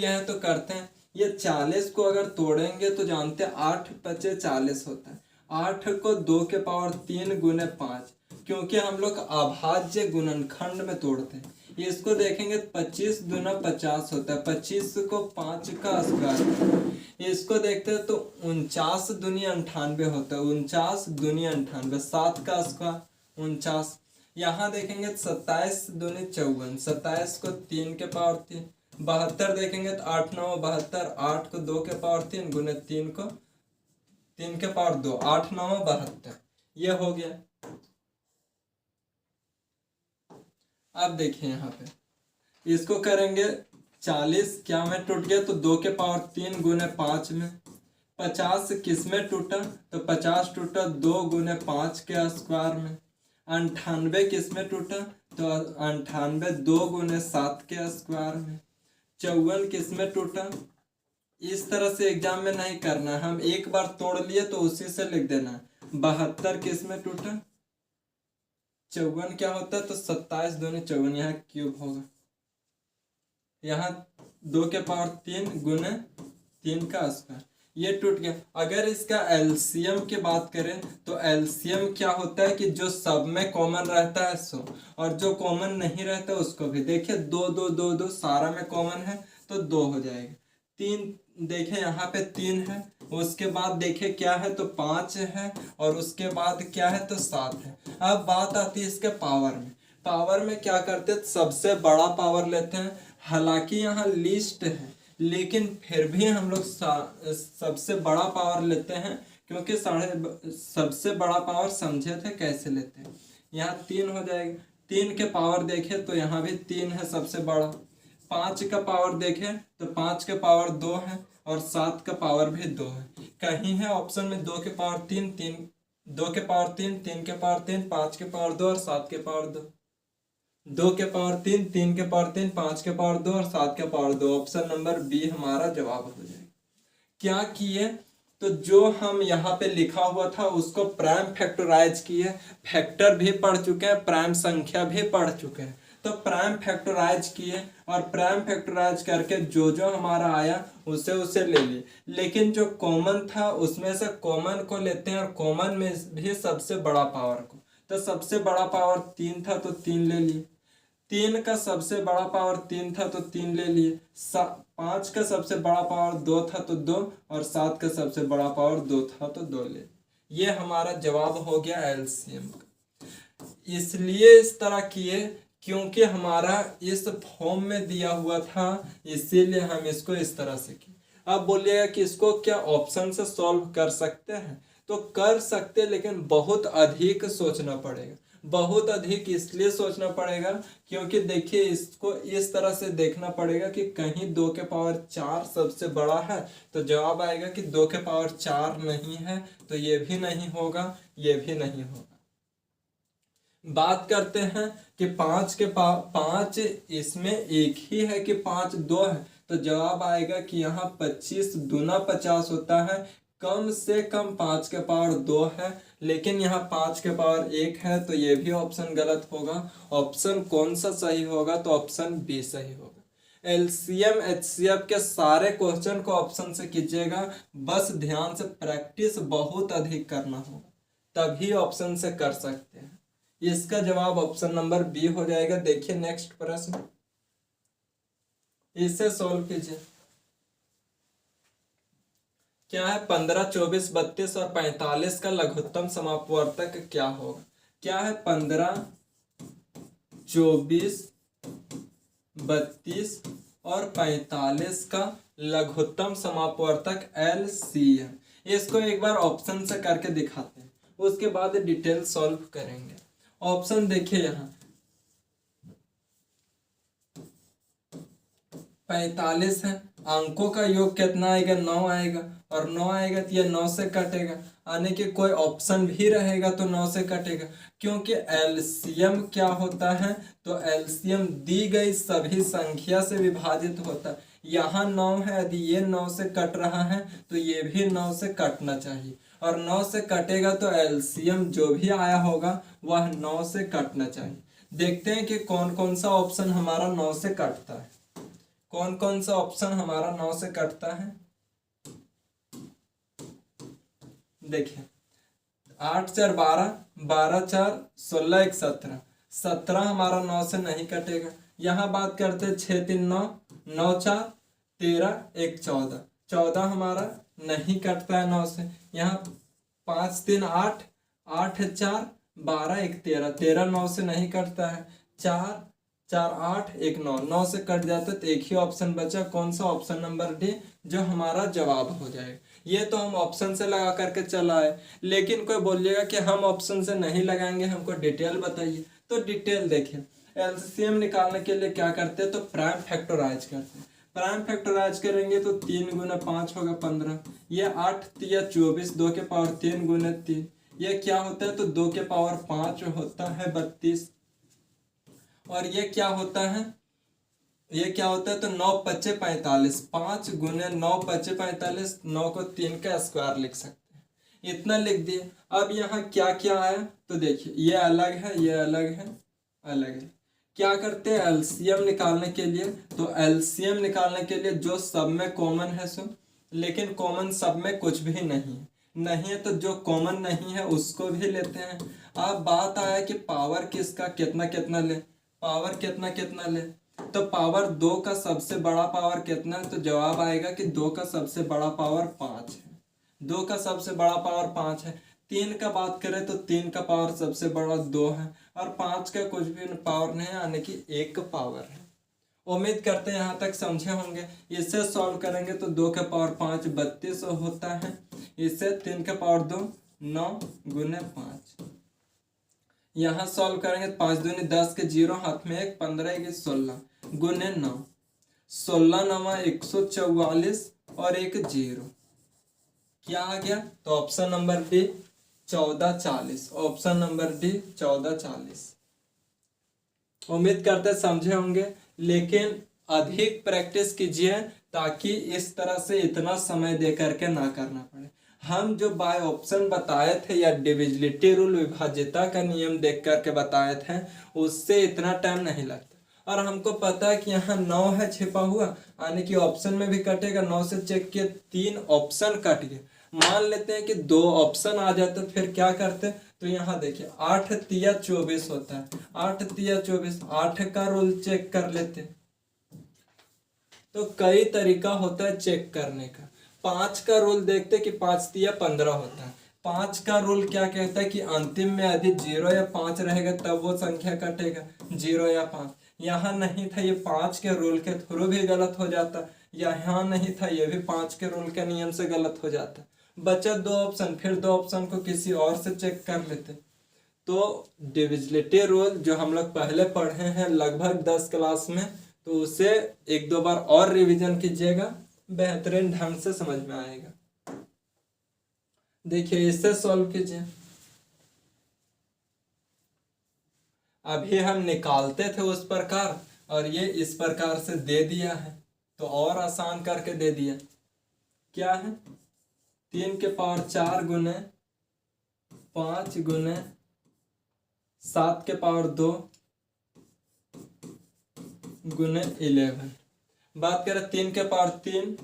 है तो करते हैं। ये 40 को अगर तोड़ेंगे तो जानते हैं 8 × 40 होता है। 8 को 2 के पावर 3 × 5, क्योंकि हम लोग अभाज्य गुणनखंड में तोड़ते हैं। इसको देखेंगे 25 दूना 50 होता है, 25 को 5 का स्क्वायर। इसको देखते हैं तो 49 दूनी 98 होता है, 49 दूनी 98, 7 का स्क्वायर 49। यहाँ देखेंगे 27 दूनी 54, 27 को 3 के पावर 3, 72 देखेंगे तो 8 9 72, 8 को 2 के पावर 3 गुने 3 को 3 के पावर 2, 8 9 72, ये हो गया। अब देखिए यहाँ पे इसको करेंगे 40 क्या में टूट गया, तो 2 के पावर 3 गुने 5 में। 50 किस में टूटा, तो 50 टूटा 2 × 5 के स्क्वायर में। 98 किस में टूटा, तो 98 2 × 7 के स्क्वायर में। 54 किस में टूटा, इस तरह से एग्जाम में नहीं करना, हम एक बार तोड़ लिए तो उसी से लिख देना। 72 किस में टूटा, 54 क्या होता है, तो 27 दूनी 54, यहाँ क्यूब होगा, यहाँ 2 के पावर 3 गुने 3 का स्क्वायर, ये टूट गया। अगर इसका एलसीएम की बात करें तो एलसीएम क्या होता है कि जो सब में कॉमन रहता है सो, और जो कॉमन नहीं रहता उसको भी। देखिए 2 2 2 2 सारा में कॉमन है तो 2 हो जाएगा। 3 देखें यहाँ पे 3 है, उसके बाद देखें क्या है, तो 5 है, और उसके बाद क्या है, तो 7 है। अब बात आती है इसके पावर में। पावर में क्या करते हैं, सबसे बड़ा पावर लेते हैं। हालांकि यहाँ लिस्ट है, लेकिन फिर भी हम लोग सबसे बड़ा पावर लेते हैं, क्योंकि सबसे बड़ा पावर समझे थे कैसे लेते हैं। यहाँ 3 हो जाएगा, 3 के पावर देखें तो यहाँ भी 3 है सबसे बड़ा। 5 का पावर देखें तो 5 के पावर 2 है, और 7 का पावर भी 2 है। कहीं है ऑप्शन में 2 के पावर 3 3, 2 के पावर 3 3 के पावर 3, 5 के पावर 2 और 7 के पावर 2, 2 के पावर 3 3 के पावर 3, 5 के पावर 2 और 7 के पावर 2। ऑप्शन नंबर बी हमारा जवाब हो जाएगा। क्या किए, तो जो हम यहाँ पे लिखा हुआ था उसको प्राइम फैक्टराइज किए। फैक्टर भी पढ़ चुके हैं, प्राइम संख्या भी पढ़ चुके हैं, तो प्राइम फैक्टराइज किए, और प्राइम फैक्टराइज करके जो जो हमारा आया उसे ले लिए। लेकिन जो कॉमन था उसमें से कॉमन को लेते हैं, और कॉमन में भी सबसे बड़ा पावर को। तो सबसे बड़ा पावर 3 था तो 3 ले लिए। 3 का सबसे बड़ा पावर 3 था तो 3 ले लिए। 5 का सबसे बड़ा पावर 2 था तो 2, और 7 का सबसे बड़ा पावर 2 था तो 2 ले। ये हमारा जवाब हो गया एलसीएम का। इसलिए इस तरह किए क्योंकि हमारा इस फॉर्म में दिया हुआ था, इसीलिए हम इसको इस तरह से किए। अब बोलिएगा कि इसको क्या ऑप्शन से सॉल्व कर सकते हैं, तो कर सकते, लेकिन बहुत अधिक सोचना पड़ेगा। बहुत अधिक इसलिए सोचना पड़ेगा क्योंकि देखिए इसको इस तरह से देखना पड़ेगा कि कहीं 2 के पावर 4 सबसे बड़ा है, तो जवाब आएगा कि 2 के पावर 4 नहीं है, तो ये भी नहीं होगा, ये भी नहीं होगा। बात करते हैं कि 5 इसमें एक ही है कि 5 2 है, तो जवाब आएगा कि यहाँ 25 दूना 50 होता है, कम से कम 5 के पावर 2 है, लेकिन यहाँ 5 के पावर 1 है, तो ये भी ऑप्शन गलत होगा। ऑप्शन कौन सा सही होगा? तो ऑप्शन बी सही होगा। एलसीएम एचसीएफ के सारे क्वेश्चन को ऑप्शन से कीजिएगा, बस ध्यान से प्रैक्टिस बहुत अधिक करना होगा, तभी ऑप्शन से कर सकते हैं। इसका जवाब ऑप्शन नंबर बी हो जाएगा। देखिए नेक्स्ट प्रश्न, इसे सॉल्व कीजिए। क्या है? 15, 24, 32 और 45 का लघुत्तम समापवर्तक क्या होगा? क्या है? 15, 24, 32 और 45 का लघुत्तम समापवर्तक LCM। इसको एक बार ऑप्शन से करके दिखाते हैं, उसके बाद डिटेल सॉल्व करेंगे। ऑप्शन देखिए, यहाँ 45 है, अंकों का योग कितना आएगा? 9 आएगा, और 9 आएगा तो ये 9 से कटेगा, यानी कि कोई ऑप्शन भी रहेगा तो 9 से कटेगा, क्योंकि एलसीएम क्या होता है? तो एलसीएम दी गई सभी संख्या से विभाजित होता है। यहाँ 9 है, यदि ये 9 से कट रहा है तो ये भी 9 से कटना चाहिए, और 9 से कटेगा तो एलसीएम जो भी आया होगा वह 9 से कटना चाहिए। देखते हैं कि कौन कौन सा ऑप्शन हमारा 9 से कटता है। कौन कौन सा ऑप्शन हमारा 9 से कटता है? देखिए 8 4 12, 12 4 16 1 17, 17 हमारा 9 से नहीं कटेगा। यहाँ बात करते हैं 6 3 9, 9 4 13 1 14, 14 हमारा नहीं कटता है 9 से। यहाँ 5 3 8, 8 4 12 1 13, 13 9 से नहीं कटता है। 4 4 8 1 9, 9 से कट जाता है, तो एक ही ऑप्शन बचा, कौन सा? ऑप्शन नंबर डी, जो हमारा जवाब हो जाएगा। ये तो हम ऑप्शन से लगा करके चला है, लेकिन कोई बोलिएगा कि हम ऑप्शन से नहीं लगाएंगे, हमको डिटेल बताइए, तो डिटेल देखिए। एलसीएम निकालने के लिए क्या करते हैं? तो प्राइम फैक्टराइज करते हैं। प्राइम फैक्टराइज करेंगे तो 3 गुना 5 होगा 15, ये 8 3 24, 2 के पावर 3 गुना 3, ये क्या होता है? तो 2 के पावर 5 होता है 32, और ये क्या होता है? ये क्या होता है? तो 9 5 45, 5 गुने 9 5 45, 9 को 3 का स्क्वायर लिख सकते हैं, इतना लिख दिए। अब यहाँ क्या क्या आया? तो देखिए ये अलग है, ये अलग है, अलग है। क्या करते हैं एलसीएम निकालने के लिए? तो एलसीएम निकालने के लिए जो सब में कॉमन है सो, लेकिन कॉमन सब में कुछ भी नहीं है, नहीं है तो जो कॉमन नहीं है उसको भी लेते हैं। अब बात आया कि पावर किसका कितना कितना ले, पावर कितना कितना ले, तो पावर 2 का सबसे बड़ा पावर कितना है? तो जवाब आएगा कि 2 का सबसे बड़ा पावर 5 है, 2 का सबसे बड़ा पावर 5 है। 3 का बात करें तो 3 का पावर सबसे बड़ा 2 है, और 5 का कुछ भी पावर नहीं है, यानी कि 1 पावर है। उम्मीद करते हैं यहाँ तक समझे होंगे। इससे सॉल्व करेंगे तो 2 के पावर 5 32 होता है, इससे 3 के पावर 2 9 गुने 5। यहाँ सॉल्व करेंगे 5 दूनी 10 के 0 हाथ में 1, 15 1 16 गुने 9, 16 9 144 और 1 0, क्या आ गया? तो option number D 1440, option number D 1440। उम्मीद करते समझे होंगे, लेकिन अधिक प्रैक्टिस कीजिए ताकि इस तरह से इतना समय दे करके ना करना पड़े। हम जो बाय ऑप्शन बताए थे या डिविजिबिलिटी रूल विभाज्यता का नियम देख करके बताए थे, उससे इतना टाइम नहीं लगता, और हमको पता है कि यहाँ 9 है छिपा हुआ, यानी कि ऑप्शन में भी कटेगा। 9 से चेक किए 3 ऑप्शन कट गए। मान लेते हैं कि 2 ऑप्शन आ जाते, फिर क्या करते? तो यहाँ देखिए 8 3 24 होता है, 8 3 24, 8 का रूल चेक कर लेते। तो कई तरीका होता है चेक करने का। 5 का रूल देखते कि 5 3 15 होता है। 5 का रूल क्या कहता है कि अंतिम में यदि 0 या 5 रहेगा तब वो संख्या कटेगा, 0 या 5। यहाँ नहीं था, ये 5 के रूल के थ्रू भी गलत हो जाता, यहाँ नहीं था, ये भी 5 के रूल के नियम से गलत हो जाता। बचा 2 ऑप्शन, फिर 2 ऑप्शन को किसी और से चेक कर लेते। तो डिविजिबिलिटी रूल जो हम लोग पहले पढ़े हैं लगभग 10 क्लास में, तो उसे एक दो बार और रिवीजन कीजिएगा, बेहतरीन ढंग से समझ में आएगा। देखिए इससे सॉल्व कीजिए। अभी हम निकालते थे उस प्रकार और ये इस प्रकार से दे दिया है, तो और आसान करके दे दिया। क्या है 3 के पावर 4 गुने 5 गुने 7 के पावर 2 गुने 11। बात करें 3 के पावर 3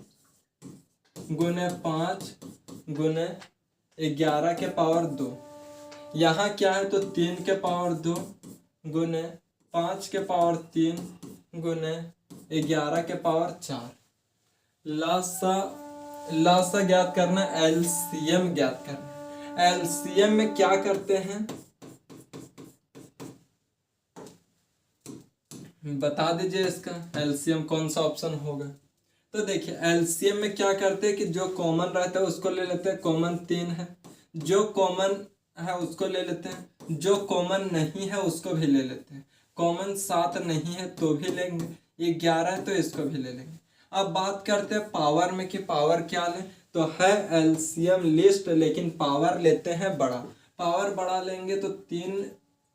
गुने 5 गुने 11 के पावर 2। यहाँ क्या है तो 3 के पावर 2 गुने 5 के पावर 3 गुने 11 के पावर 4। लासा ज्ञात करना, एलसीएम ज्ञात करना। एलसीएम में क्या करते हैं बता दीजिए, इसका एलसीएम कौन सा ऑप्शन होगा। तो देखिए एलसीएम में क्या करते हैं कि जो कॉमन रहता है उसको ले लेते हैं, कॉमन 3 है, जो कॉमन है उसको ले लेते हैं, जो कॉमन नहीं है उसको भी ले लेते हैं। कॉमन 7 नहीं है तो भी लेंगे, 11 है तो इसको भी ले लेंगे। अब बात करते हैं पावर में कि पावर क्या लें, तो है एलसीएम लिस्ट, लेकिन पावर लेते हैं बड़ा। पावर बड़ा लेंगे तो 3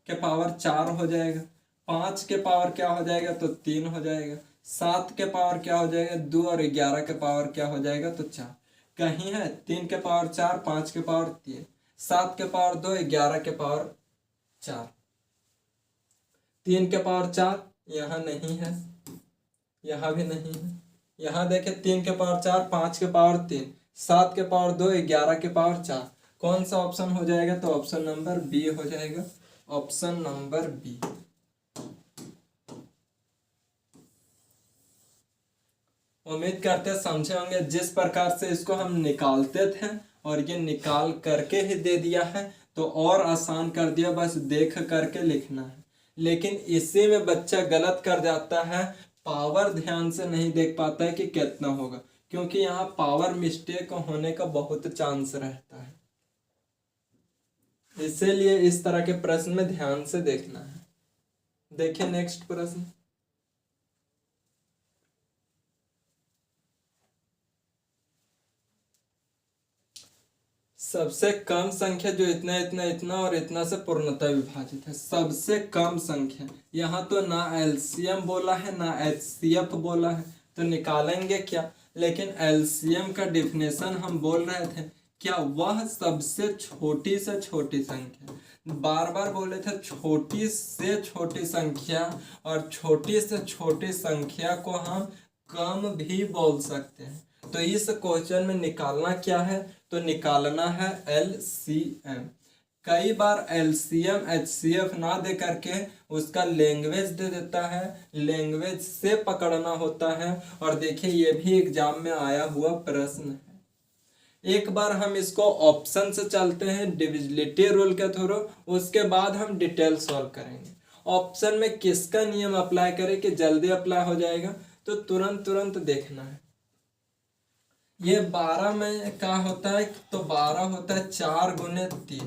के पावर 4 हो जाएगा, 5 के पावर क्या हो जाएगा तो 3 हो जाएगा, 7 के पावर क्या हो जाएगा 2 और 11 के पावर क्या हो जाएगा तो 4। कहीं है 3 के पावर 4, 5 के पावर 3, 7 के पावर 2, 11 के पावर 4। 3 के पावर 4 यहाँ नहीं है, यहाँ भी नहीं है। यहाँ देखें 3 के पावर 4, 5 के पावर 3, 7 के पावर 2, 11 के पावर 4। कौन सा ऑप्शन हो जाएगा तो ऑप्शन नंबर बी हो जाएगा, ऑप्शन नंबर बी। उम्मीद करते हैं समझे होंगे। जिस प्रकार से इसको हम निकालते थे और ये निकाल करके ही दे दिया है, तो और आसान कर दिया, बस देख करके लिखना है। लेकिन इसी में बच्चा गलत कर जाता है, पावर ध्यान से नहीं देख पाता है कि कितना होगा, क्योंकि यहाँ पावर मिस्टेक होने का बहुत चांस रहता है। इसीलिए इस तरह के प्रश्न में ध्यान से देखना है। देखिए नेक्स्ट प्रश्न, सबसे कम संख्या जो इतना इतना इतना और इतना से पूर्णतः विभाजित है। सबसे कम संख्या, यहाँ तो ना एलसीएम बोला है ना एचसीएफ बोला है, तो निकालेंगे क्या। लेकिन एलसीएम का डिफिनेशन हम बोल रहे थे, क्या वह सबसे छोटी से छोटी संख्या, बार बार बोले थे छोटी से छोटी संख्या, और छोटी से छोटी संख्या को हम कम भी बोल सकते हैं। तो इस क्वेश्चन में निकालना क्या है तो निकालना है एलसीएम। कई बार एलसीएम एचसीएफ ना दे करके उसका लैंग्वेज दे देता है, लैंग्वेज से पकड़ना होता है। और देखिए ये भी एग्जाम में आया हुआ प्रश्न है। एक बार हम इसको ऑप्शन से चलते हैं डिविजिबिलिटी रूल के थ्रू, उसके बाद हम डिटेल सॉल्व करेंगे। ऑप्शन में किसका नियम अप्लाई करें कि जल्दी अप्लाई हो जाएगा, तो तुरंत देखना है। ये 12 में क्या होता है तो 12 होता है 4 गुने 3।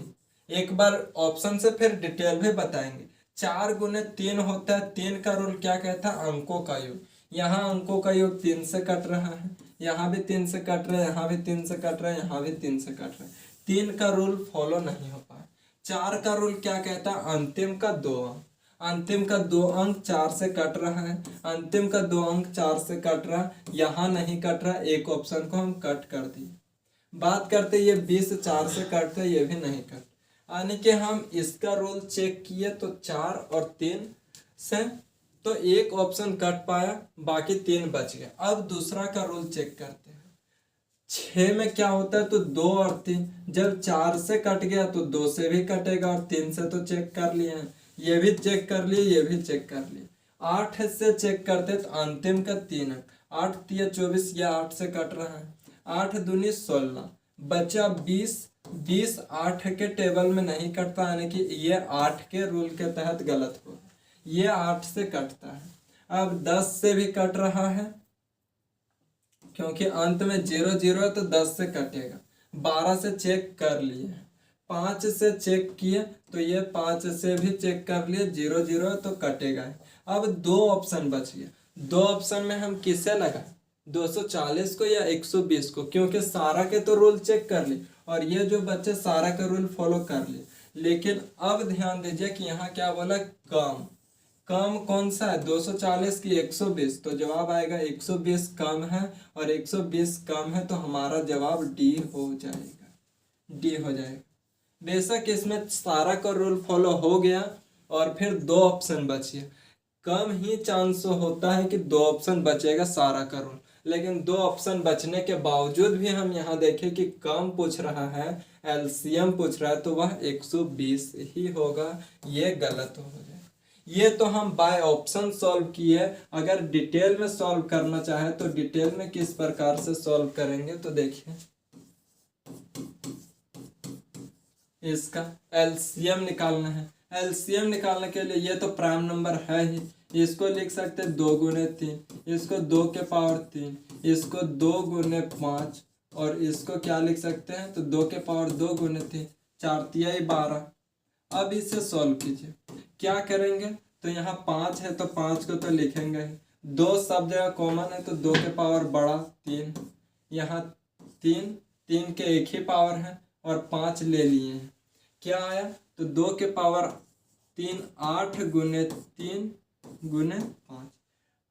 एक बार ऑप्शन से फिर डिटेल भी बताएंगे। 4 गुने 3 होता है, 3 का रूल क्या कहता है अंकों का योग। यहाँ अंकों का योग 3 से कट रहा है, यहाँ भी 3 से कट रहा है, यहाँ भी 3 से कट रहा है, यहाँ भी 3 से कट रहा है। 3 का रूल फॉलो नहीं हो पाया। 4 का रूल क्या कहता है अंतिम का 2 अंक, अंतिम का 2 अंक 4 से कट रहा है, अंतिम का 2 अंक 4 से कट रहा है, यहाँ नहीं कट रहा, एक ऑप्शन को हम कट कर दिए। बात करते ये 20 4 से कटते, ये भी नहीं कट, यानी कि हम इसका रूल चेक किए तो 4 और 3 से तो एक ऑप्शन कट पाया, बाकी 3 बच गए। अब दूसरा का रूल चेक करते हैं। 6 में क्या होता है तो 2 और 3, जब 4 से कट गया तो 2 से भी कटेगा, और 3 से तो चेक कर लिए हैं, ये भी चेक कर लिए, ये भी चेक कर लिए। 8 से चेक करते तो अंतिम का 3 अंक, 8 3 24, या 8 से कट रहा है, 8 दूनी 16, बचा 20। 20 8 के टेबल में नहीं कटता, यानी कि ये 8 के रूल के तहत गलत हो, ये 8 से कटता है। अब 10 से भी कट रहा है, क्योंकि अंत में 0 0 है तो 10 से कटेगा। 12 से चेक कर लिए, 5 से चेक किए तो ये 5 से भी चेक कर लिए, 0 0 तो कटेगा ही। अब 2 ऑप्शन बच गया, 2 ऑप्शन में हम किसे लगाए, 240 को या 120 को, क्योंकि सारा के तो रूल चेक कर लिए और ये जो बच्चे सारा का रूल फॉलो कर लिए। लेकिन अब ध्यान दीजिए कि यहाँ क्या बोला, कम। कम कौन सा है, 240 की 120, तो जवाब आएगा 120 कम है, और 120 कम है तो हमारा जवाब डी हो जाएगा, डी हो जाएगा। बेशक इसमें सारा का रूल फॉलो हो गया और फिर 2 ऑप्शन बचे, कम ही चांस होता है कि 2 ऑप्शन बचेगा सारा का रूल, लेकिन 2 ऑप्शन बचने के बावजूद भी हम यहाँ देखें कि कम पूछ रहा है, एलसीएम पूछ रहा है, तो वह 120 ही होगा, ये गलत हो जाए। ये तो हम बाय ऑप्शन सॉल्व किए। अगर डिटेल में सॉल्व करना चाहे तो डिटेल में किस प्रकार से सॉल्व करेंगे, तो देखिए इसका एलसीएम निकालना है। एलसीएम निकालने के लिए ये तो प्राइम नंबर है ही, इसको लिख सकते हैं 2 गुने 3, इसको 2 के पावर 3, इसको 2 गुने 5, और इसको क्या लिख सकते हैं, तो 2 के पावर 2 गुने 3, 4 तिहाई 12। अब इसे सॉल्व कीजिए, क्या करेंगे, तो यहाँ 5 है तो 5 को तो लिखेंगे ही, 2 सब जगह कॉमन है तो 2 के पावर बड़ा 3, यहाँ 3, 3 के एक ही पावर है और 5 ले लिए हैं, क्या आया, तो 2 के पावर 3, 8 गुने 3 गुने 5,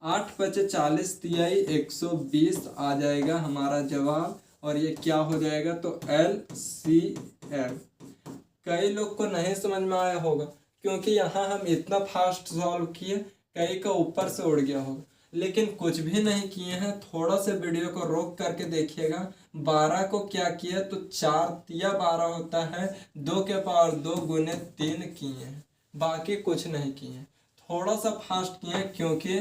8 बचे 40 तिहाई 120 आ जाएगा हमारा जवाब, और ये क्या हो जाएगा, तो LCM। कई लोग को नहीं समझ में आया होगा क्योंकि यहाँ हम इतना फास्ट सॉल्व किए, कई का ऊपर से उड़ गया होगा, लेकिन कुछ भी नहीं किए हैं, थोड़ा से वीडियो को रोक करके देखिएगा। 12 को क्या किया, तो 4 तिया 12 होता है, 2 के पावर 2 गुने 3 किए हैं, बाकी कुछ नहीं किए। थोड़ा सा फास्ट किए क्योंकि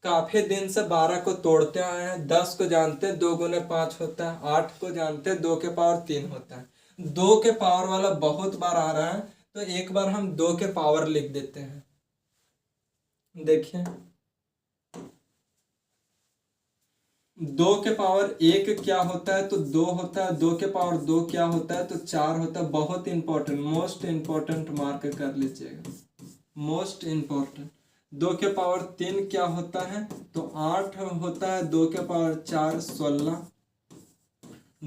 काफी दिन से 12 को तोड़ते आए हैं, 10 को जानते हैं 2 गुने 5 होता है, 8 को जानते हैं 2 के पावर 3 होता है, 2 के पावर वाला बहुत बार आ रहा है, तो एक बार हम 2 के पावर लिख देते हैं। देखिए 2 के पावर 1 क्या होता है, तो 2 होता है, 2 के पावर 2 क्या होता है, तो 4 होता है। बहुत इंपॉर्टेंट, मोस्ट इंपॉर्टेंट मार्क कर लीजिएगा, मोस्ट इंपॉर्टेंट। 2 के पावर 3 क्या होता है, तो 8 होता है, 2 के पावर 4 16,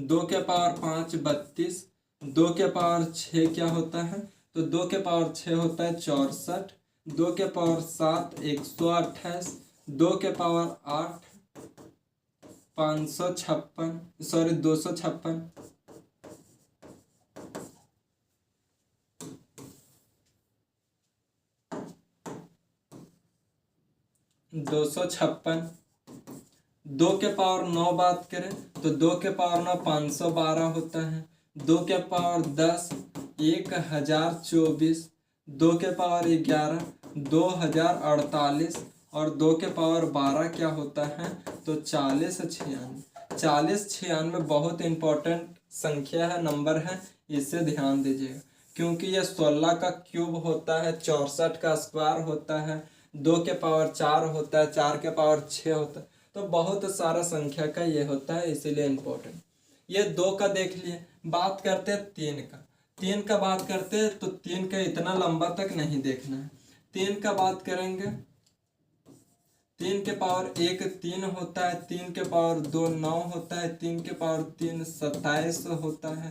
2 के पावर 5 32, 2 के पावर 6 क्या होता है, तो 2 के पावर 6 होता है 64, 2 के पावर 7 128, 2 के पावर 8 556, सॉरी 256, 256, 2 के पावर 9 बात करें तो 2 के पावर 9 512 होता है, 2 के पावर 10 1024, 2 के पावर 11 2048, और 2 के पावर 12 क्या होता है, तो 4096। 4096 बहुत इंपॉर्टेंट संख्या है, नंबर है, इससे ध्यान दीजिएगा क्योंकि यह 16 का क्यूब होता है, 64 का स्क्वायर होता है, 2 के पावर 4 होता है, 4 के पावर 6 होता है, तो बहुत सारा संख्या का ये होता है, इसीलिए इम्पोर्टेंट। ये 2 का देख लिए। बात करते हैं 3 का, 3 का बात करते हैं तो 3 का इतना लंबा तक नहीं देखना है। 3 का बात करेंगे, 3 के पावर 1 3 होता है, 3 के पावर 2 9 होता है, 3 के पावर 3 27 होता है,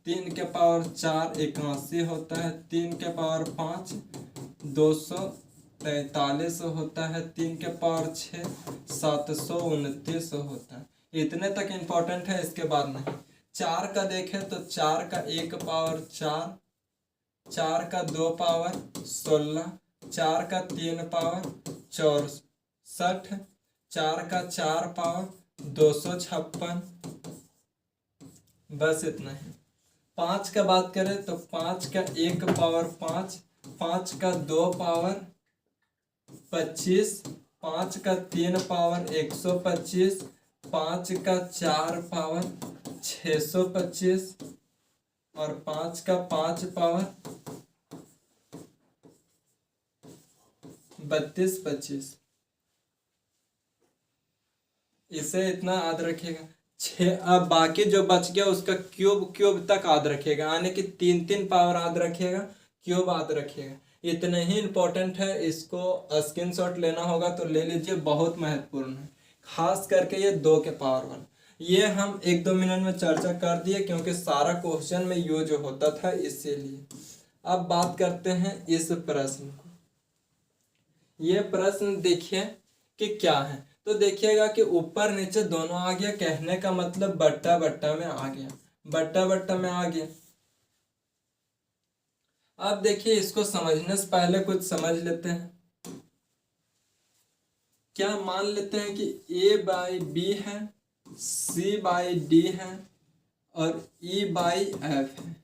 3 के पावर 4 81 होता है, 3 के पावर 5 243 होता है, 3 के पावर 6 729 होता है। इतने तक इम्पोर्टेंट है, इसके बाद नहीं। 4 का देखें तो 4 का 1 पावर 4, 4 का 2 पावर 16, 4 का 3 पावर 64, 4 का 4 पावर 256, बस इतना ही। 5 का बात करें तो 5 का 1 पावर 5, 5 का 2 पावर 25, 5 का 3 पावर 125, 5 का 4 पावर 625, और 5 का 5 पावर 32 25। इसे इतना याद रखिएगा, छः, अब बाकी जो बच गया उसका क्यूब क्यूब तक याद रखिएगा, यानी कि 3 3 पावर याद रखिएगा, क्यूब याद रखिएगा। इतने ही इम्पोर्टेंट है, इसको स्क्रीनशॉट लेना होगा तो ले लीजिए, बहुत महत्वपूर्ण है, खास करके ये 2 के पावर वाला। ये हम 1 2 मिनट में चर्चा कर दिए क्योंकि सारा क्वेश्चन में यूज होता था, इसीलिए। अब बात करते हैं इस प्रश्न को। ये प्रश्न देखिए कि क्या है, तो देखिएगा कि ऊपर नीचे दोनों आ गया, कहने का मतलब बट्टा बट्टा में आ गया, बट्टा बट्टा में आ गया। अब देखिए इसको समझने से पहले कुछ समझ लेते हैं। क्या मान लेते हैं कि A बाई बी है, C बाई डी है और E बाई एफ है,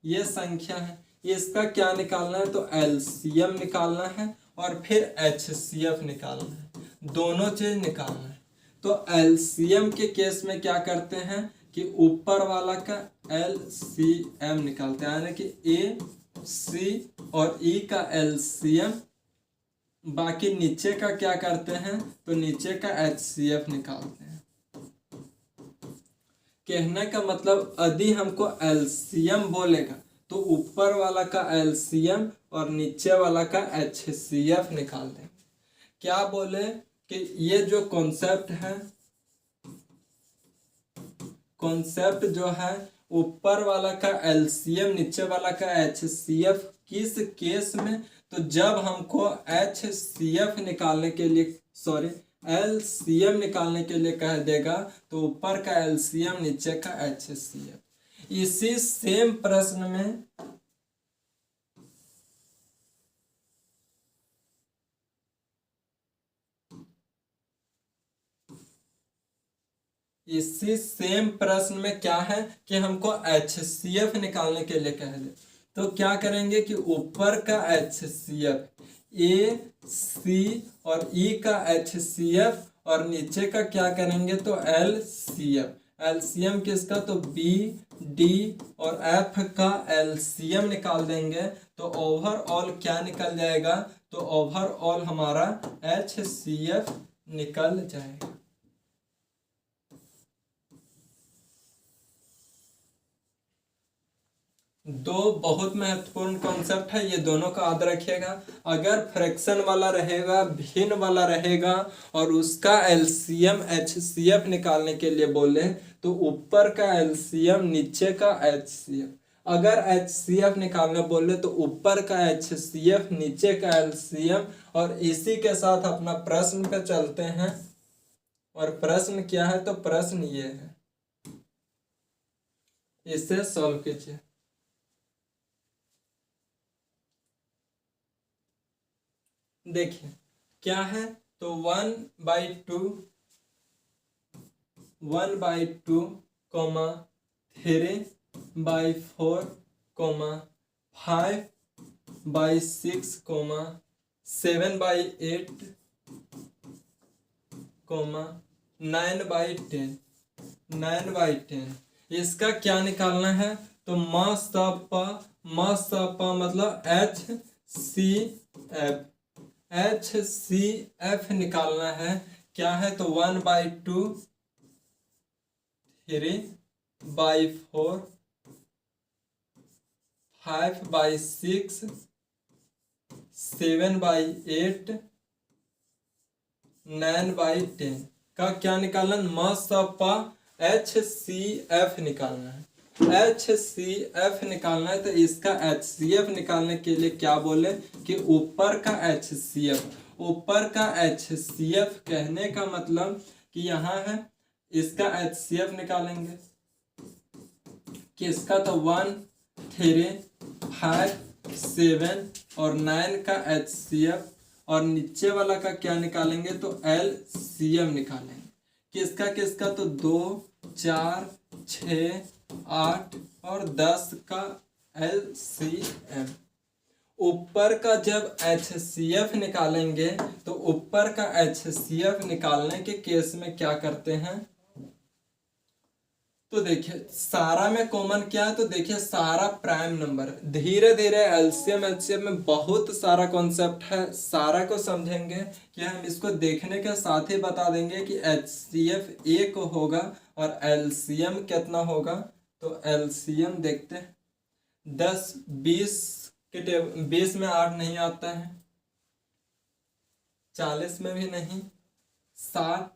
ये संख्या है। इसका क्या निकालना है, तो एलसीएम निकालना है और फिर एचसीएफ निकालना है, दोनों चीज निकालना है। तो एलसीएम के केस में क्या करते हैं कि ऊपर वाला का एलसीएम निकालते हैं, यानी कि ए सी और ई का एलसीएम, बाकी नीचे का क्या करते हैं, तो नीचे का एचसीएफ निकालते हैं। कहने का मतलब यदि हमको एलसीएम बोलेगा तो ऊपर वाला का एलसीएम और नीचे वाला का एचसीएफ निकाल देंगे। क्या बोले कि ये जो कॉन्सेप्ट है, कॉन्सेप्ट जो है ऊपर वाला का एलसीएम नीचे वाला का एचसीएफ, किस केस में, तो जब हमको एचसीएफ निकालने के लिए, सॉरी एलसीएम निकालने के लिए कह देगा तो ऊपर का एलसीएम नीचे का एचसीएफ। इसी सेम प्रश्न में इसी सेम प्रश्न में क्या है कि हमको एचसीएफ निकालने के लिए कह दे, तो क्या करेंगे कि ऊपर का एचसीएफ ए सी और ई का एचसीएफ और नीचे का क्या करेंगे तो एलसीएफ। एलसीएम किसका, तो बी डी और एफ का एलसीएम निकाल देंगे तो ओवरऑल क्या निकल जाएगा, तो ओवरऑल हमारा एचसीएफ निकल जाएगा। दो बहुत महत्वपूर्ण कॉन्सेप्ट है, ये दोनों का याद रखिएगा। अगर फ्रैक्शन वाला रहेगा, भिन्न वाला रहेगा और उसका एलसीएम एचसीएफ निकालने के लिए बोले तो ऊपर का एलसीएम नीचे का एचसीएफ, अगर एचसीएफ निकालने बोले तो ऊपर का एचसीएफ नीचे का एलसीएम। और इसी के साथ अपना प्रश्न पे चलते हैं। और प्रश्न क्या है, तो प्रश्न ये है, इसे सॉल्व कीजिए। देखिए क्या है, तो 1/2 1/2 3/4 5/6 7/8 9/10 9/10। इसका क्या निकालना है, तो मसपा मतलब एच सी एफ निकालना है। क्या है, तो 1/2 3/4 5/6 7/8 9/10 का क्या निकालना, मसपा एच-सी-एफ निकालना है। एच-सी-एफ निकालना है तो इसका एच-सी-एफ निकालने के लिए क्या बोले कि ऊपर का एच-सी-एफ, ऊपर का एच-सी-एफ कहने का मतलब कि यहाँ है, इसका एच-सी-एफ निकालेंगे किसका, तो 1 3 5 7 और 9 का एच-सी-एफ और नीचे वाला का क्या निकालेंगे, तो एल-सी-एम निकालेंगे किसका किसका, तो 2 4 6 8 और 10 का एल-सी-एम। ऊपर का जब एच-सी-एफ निकालेंगे तो ऊपर का एच-सी-एफ निकालने के केस में क्या करते हैं, तो देखिए सारा में कॉमन क्या है, तो देखिए सारा प्राइम नंबर। धीरे धीरे एलसीएम एलसीएम में बहुत सारा कॉन्सेप्ट है, सारा को समझेंगे कि हम इसको देखने के साथ ही बता देंगे कि एचसीएफ एक होगा और एलसीएम कितना होगा। तो एलसीएम देखते हैं, 10 20 के 20 में 8 नहीं आता है, 40 में भी नहीं, 60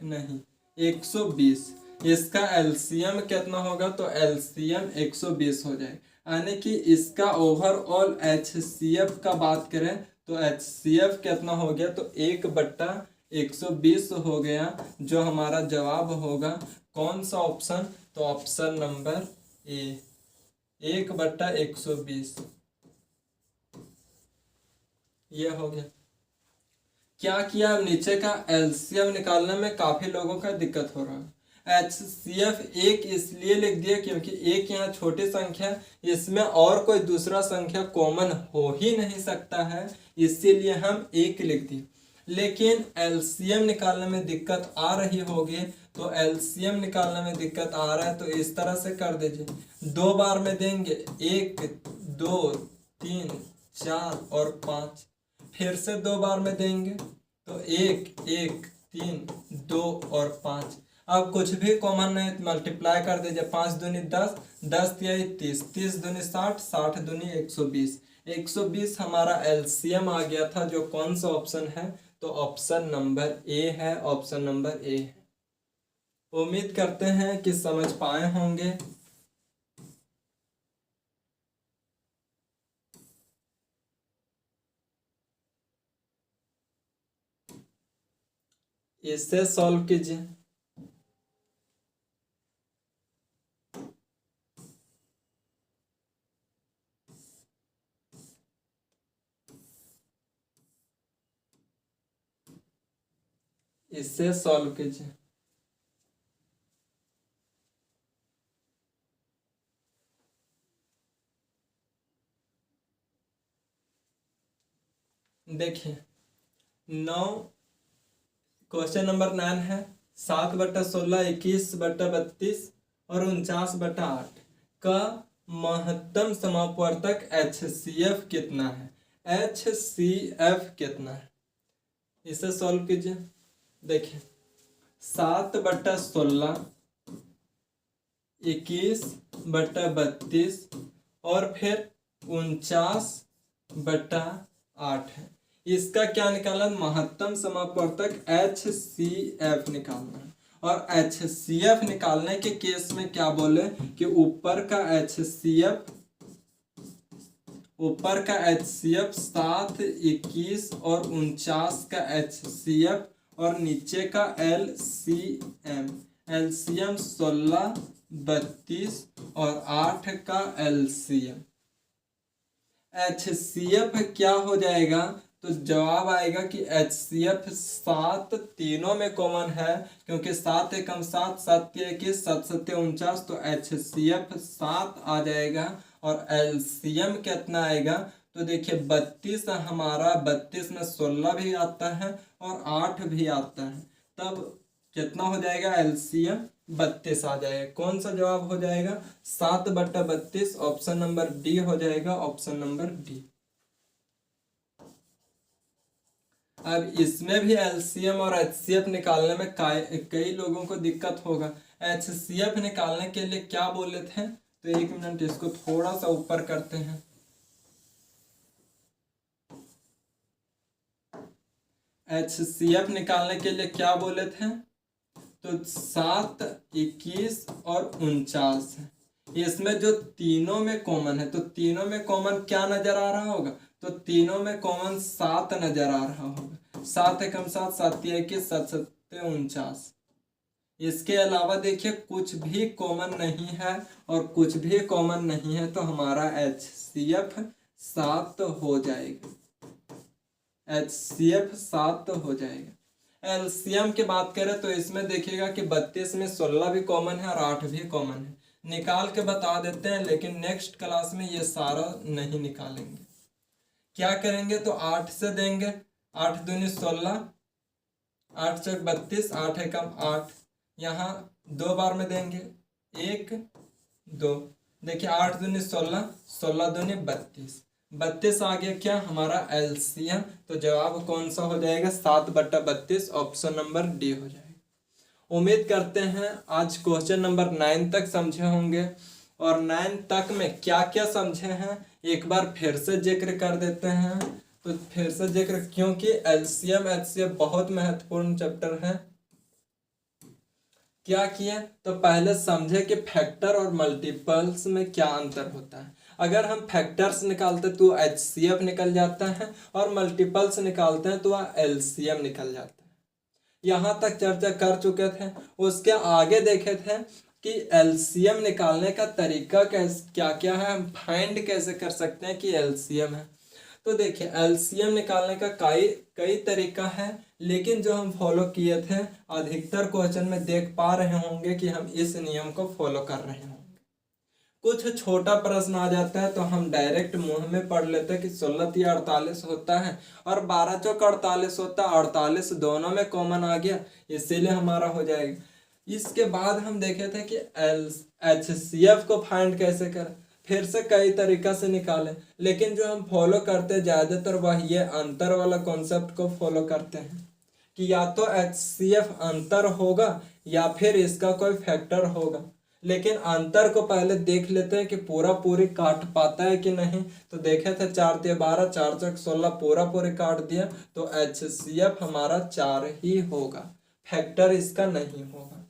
नहीं, 120। इसका एलसीएम कितना होगा, तो एलसीएम 120 हो जाए। यानी कि इसका ओवरऑल एचसीएफ का बात करें तो एचसीएफ कितना हो गया, तो 1/120 हो गया, जो हमारा जवाब होगा। कौन सा ऑप्शन, तो ऑप्शन नंबर ए, 1/120 ये हो गया। क्या किया, अब नीचे का एलसीएम निकालने में काफी लोगों का दिक्कत हो रहा है। एचसीएफ एक इसलिए लिख दिया क्योंकि एक यहाँ छोटी संख्या, इसमें और कोई दूसरा संख्या कॉमन हो ही नहीं सकता है, इसीलिए हम एक लिख दिए। लेकिन एलसीएम निकालने में दिक्कत आ रही होगी, तो एलसीएम निकालने में दिक्कत आ रहा है तो इस तरह से कर दीजिए, 2 बार में देंगे, 1 2 3 4 और 5, फिर से 2 बार में देंगे तो 1 1 3 2 और 5। अब कुछ भी कॉमन नहीं तो मल्टीप्लाई कर दीजिए, 5 दूनी 10, 10 तिहाई 30, 30 दूनी 60, 60 दूनी 120। 120 हमारा एलसीएम आ गया था, जो कौन सा ऑप्शन है, तो ऑप्शन नंबर ए है, ऑप्शन नंबर ए है। उम्मीद करते हैं कि समझ पाए होंगे। इसे सॉल्व कीजिए। इससे सॉल्व कीजिए। देखिए 9, क्वेश्चन नंबर 9 है, 7/16, 21/32 और 49/8 का महत्तम समापवर्तक HCF कितना है। HCF कितना है, इसे सॉल्व कीजिए। देखिए 7/16, 21/32 और फिर 49/8 है। इसका क्या निकालना, महत्तम समापवर्तक HCF निकालना है। और HCF निकालने के केस में क्या बोले कि ऊपर का HCF 7, 21 और 49 का HCF और नीचे का LCM 16, 32 और 8 का LCM। HCF क्या हो जाएगा, तो जवाब आएगा कि HCF 7 तीनों में कॉमन है, क्योंकि 7 एकम 7, 7 21, 7 7 49, तो HCF 7 आ जाएगा। और LCM कितना आएगा, तो देखिए 32 हमारा, 32 में 16 भी आता है और 8 भी आता है, तब कितना हो जाएगा, LCM 32 आ जाएगा। कौन सा जवाब हो जाएगा, 7/32, ऑप्शन नंबर डी हो जाएगा, ऑप्शन नंबर डी। अब इसमें भी LCM और HCF निकालने में कई लोगों को दिक्कत होगा। HCF निकालने के लिए क्या बोले थे, तो 1 मिनट इसको थोड़ा सा ऊपर करते हैं। HCF निकालने के लिए क्या बोले थे, तो 7, 21 और 49 है। इसमें जो तीनों में कॉमन है, तो तीनों में कॉमन क्या नजर आ रहा होगा, तो तीनों में कॉमन 7 नजर आ रहा होगा। 7 एकम 7, 7 21, 7 7 49। इसके अलावा देखिए कुछ भी कॉमन नहीं है और कुछ भी कॉमन नहीं है, तो हमारा HCF 7 हो जाएगा, HCF 7 हो जाएगा। LCM की बात करें तो इसमें देखिएगा कि 32 में 16 भी कॉमन है और 8 भी कॉमन है। निकाल के बता देते हैं, लेकिन नेक्स्ट क्लास में ये सारा नहीं निकालेंगे। क्या करेंगे, तो 8 से देंगे, 8 दूनी 16, 8 चौक 32, 8 एकम 8, यहाँ 2 बार में देंगे, 1 2, देखिए 8 दूनी 16, 16 दूनी 32, 32 आ गया क्या हमारा एलसीएम। तो जवाब कौन सा हो जाएगा 7/32, ऑप्शन नंबर डी हो जाएगा। उम्मीद करते हैं आज क्वेश्चन नंबर 9 तक समझे होंगे, और 9 तक में क्या क्या समझे हैं एक बार फिर से जिक्र कर देते हैं। तो फिर से जिक्र, क्योंकि एलसीएम एचसीएफ बहुत महत्वपूर्ण चैप्टर है। क्या किए तो पहले समझे कि फैक्टर और मल्टीपल्स में क्या अंतर होता है। अगर हम फैक्टर्स निकालते तो एचसीएफ निकल जाता है, और मल्टीपल्स निकालते हैं तो एलसीएम निकल जाता है। यहाँ तक चर्चा कर चुके थे। उसके आगे देखे थे कि एलसीएम निकालने का तरीका कैसे क्या क्या है, हम फाइंड कैसे कर सकते हैं कि एलसीएम है। तो देखिए एलसीएम निकालने का कई कई तरीका है, लेकिन जो हम फॉलो किए थे अधिकतर क्वेश्चन में देख पा रहे होंगे कि हम इस नियम को फॉलो कर रहे होंगे। कुछ छोटा प्रश्न आ जाता है तो हम डायरेक्ट मुंह में पढ़ लेते हैं कि 16 या 48 होता है, और 12 चौक 48 होता है, 48 दोनों में कॉमन आ गया, इसीलिए हमारा हो जाएगा। इसके बाद हम देखे थे कि एचसीएफ को फाइंड कैसे करें, फिर से कई तरीका से निकालें, लेकिन जो हम फॉलो करते हैं ज़्यादातर वह ये अंतर वाला कॉन्सेप्ट को फॉलो करते हैं कि या तो एचसीएफ अंतर होगा या फिर इसका कोई फैक्टर होगा। लेकिन अंतर को पहले देख लेते हैं कि पूरा पूरी काट पाता है कि नहीं। तो देखे थे 4 × 12, 4 × 16 पूरा पूरी काट दिया, तो एचसीएफ हमारा 4 ही होगा, फैक्टर इसका नहीं होगा।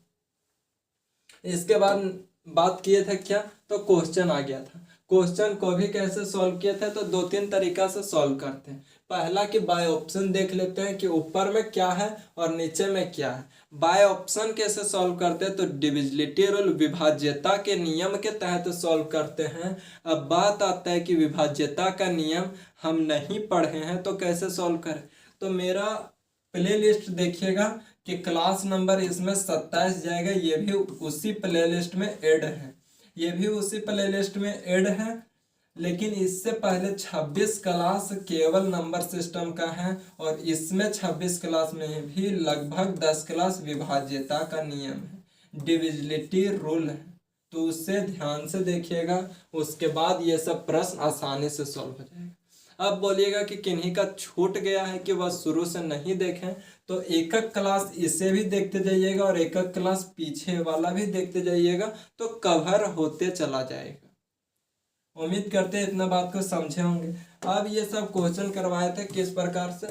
इसके बाद बात किए थे क्या, तो क्वेश्चन आ गया था। क्वेश्चन को भी कैसे सॉल्व किए थे, तो 2-3 तरीका से सॉल्व करते हैं। पहला कि बाय ऑप्शन देख लेते हैं कि ऊपर में क्या है और नीचे में क्या है। बाय ऑप्शन कैसे सॉल्व करते हैं, तो डिविजिबिलिटी रूल, विभाज्यता के नियम के तहत सॉल्व करते हैं। अब बात आता है कि विभाज्यता का नियम हम नहीं पढ़े हैं तो कैसे सॉल्व करें। तो मेरा प्ले लिस्ट देखिएगा कि क्लास नंबर इसमें 27 जाएगा, ये भी उसी प्ले लिस्ट में ऐड है, ये भी उसी प्ले लिस्ट में ऐड है। लेकिन इससे पहले 26 क्लास केवल नंबर सिस्टम का है, और इसमें 26 क्लास में भी लगभग 10 क्लास विभाज्यता का नियम है, डिविजिबिलिटी रूल है। तो उससे ध्यान से देखिएगा, उसके बाद ये सब प्रश्न आसानी से सॉल्व हो जाएगा। अब बोलिएगा कि किन्हीं का छूट गया है कि वह शुरू से नहीं देखें, तो एक एक क्लास इसे भी देखते जाइएगा और एक एक क्लास पीछे वाला भी देखते जाइएगा, तो कवर होते चला जाएगा। उम्मीद करते हैं इतना बात को समझे होंगे। अब ये सब क्वेश्चन करवाए थे किस प्रकार से,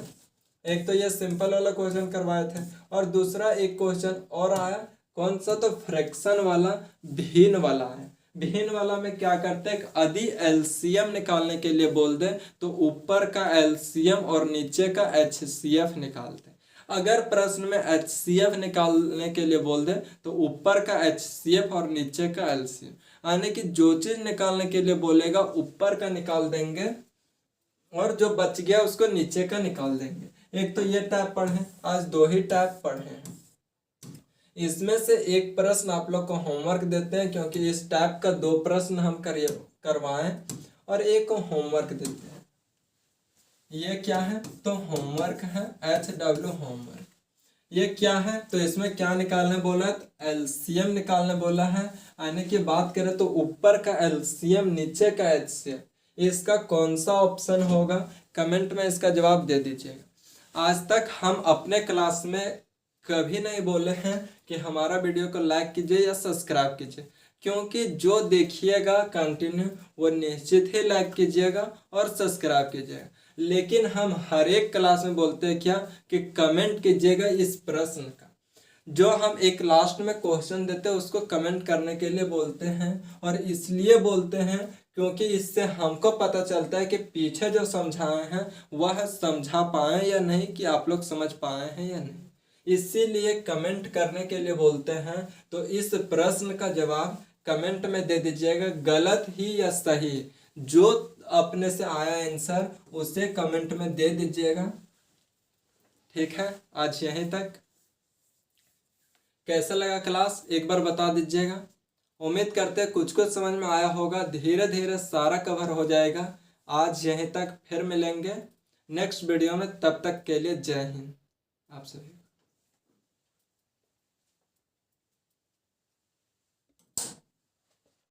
एक तो ये सिंपल वाला क्वेश्चन करवाए थे, और दूसरा एक क्वेश्चन और आया, कौन सा, तो फ्रैक्शन वाला, भिन्न वाला है। भिन्न वाला में क्या करते हैं, यदि एलसीएम निकालने के लिए बोल दे तो ऊपर का एलसीएम और नीचे का एचसीएफ निकालते हैं। अगर प्रश्न में एचसीएफ निकालने के लिए बोल दे तो ऊपर का एचसीएफ और नीचे का एलसीएम, यानी कि जो चीज निकालने के लिए बोलेगा ऊपर का निकाल देंगे, और जो बच गया उसको नीचे का निकाल देंगे। एक तो ये टाइप पढ़े, आज 2 ही टाइप पढ़े हैं। इसमें से एक प्रश्न आप लोग को होमवर्क देते हैं, क्योंकि इस टाइप का 2 प्रश्न हम करवाएं, और एक को होमवर्क देते हैं। ये क्या है, तो होमवर्क है, HW होमवर्क। ये क्या है, तो इसमें क्या निकालने बोला है, तो एलसीएम निकालने बोला है। यानी कि बात करें तो ऊपर का एलसीएम नीचे का एचसीएम, इसका कौन सा ऑप्शन होगा, कमेंट में इसका जवाब दे दीजिएगा। आज तक हम अपने क्लास में कभी नहीं बोले हैं कि हमारा वीडियो को लाइक कीजिए या सब्सक्राइब कीजिए, क्योंकि जो देखिएगा कंटिन्यू वो निश्चित ही लाइक कीजिएगा और सब्सक्राइब कीजिएगा। लेकिन हम हर एक क्लास में बोलते हैं क्या, कि कमेंट कीजिएगा इस प्रश्न का। जो हम एक लास्ट में क्वेश्चन देते हैं उसको कमेंट करने के लिए बोलते हैं, और इसलिए बोलते हैं क्योंकि इससे हमको पता चलता है कि पीछे जो समझाए हैं वह समझा पाए या नहीं, कि आप लोग समझ पाए हैं या नहीं। इसीलिए कमेंट करने के लिए बोलते हैं। तो इस प्रश्न का जवाब कमेंट में दे दीजिएगा, गलत ही या सही, जो अपने से आया आंसर उसे कमेंट में दे दीजिएगा। ठीक है, आज यहीं तक। कैसा लगा क्लास एक बार बता दीजिएगा। उम्मीद करते हैं कुछ कुछ समझ में आया होगा, धीरे धीरे सारा कवर हो जाएगा। आज यहीं तक, फिर मिलेंगे नेक्स्ट वीडियो में, तब तक के लिए जय हिंद आप सभी।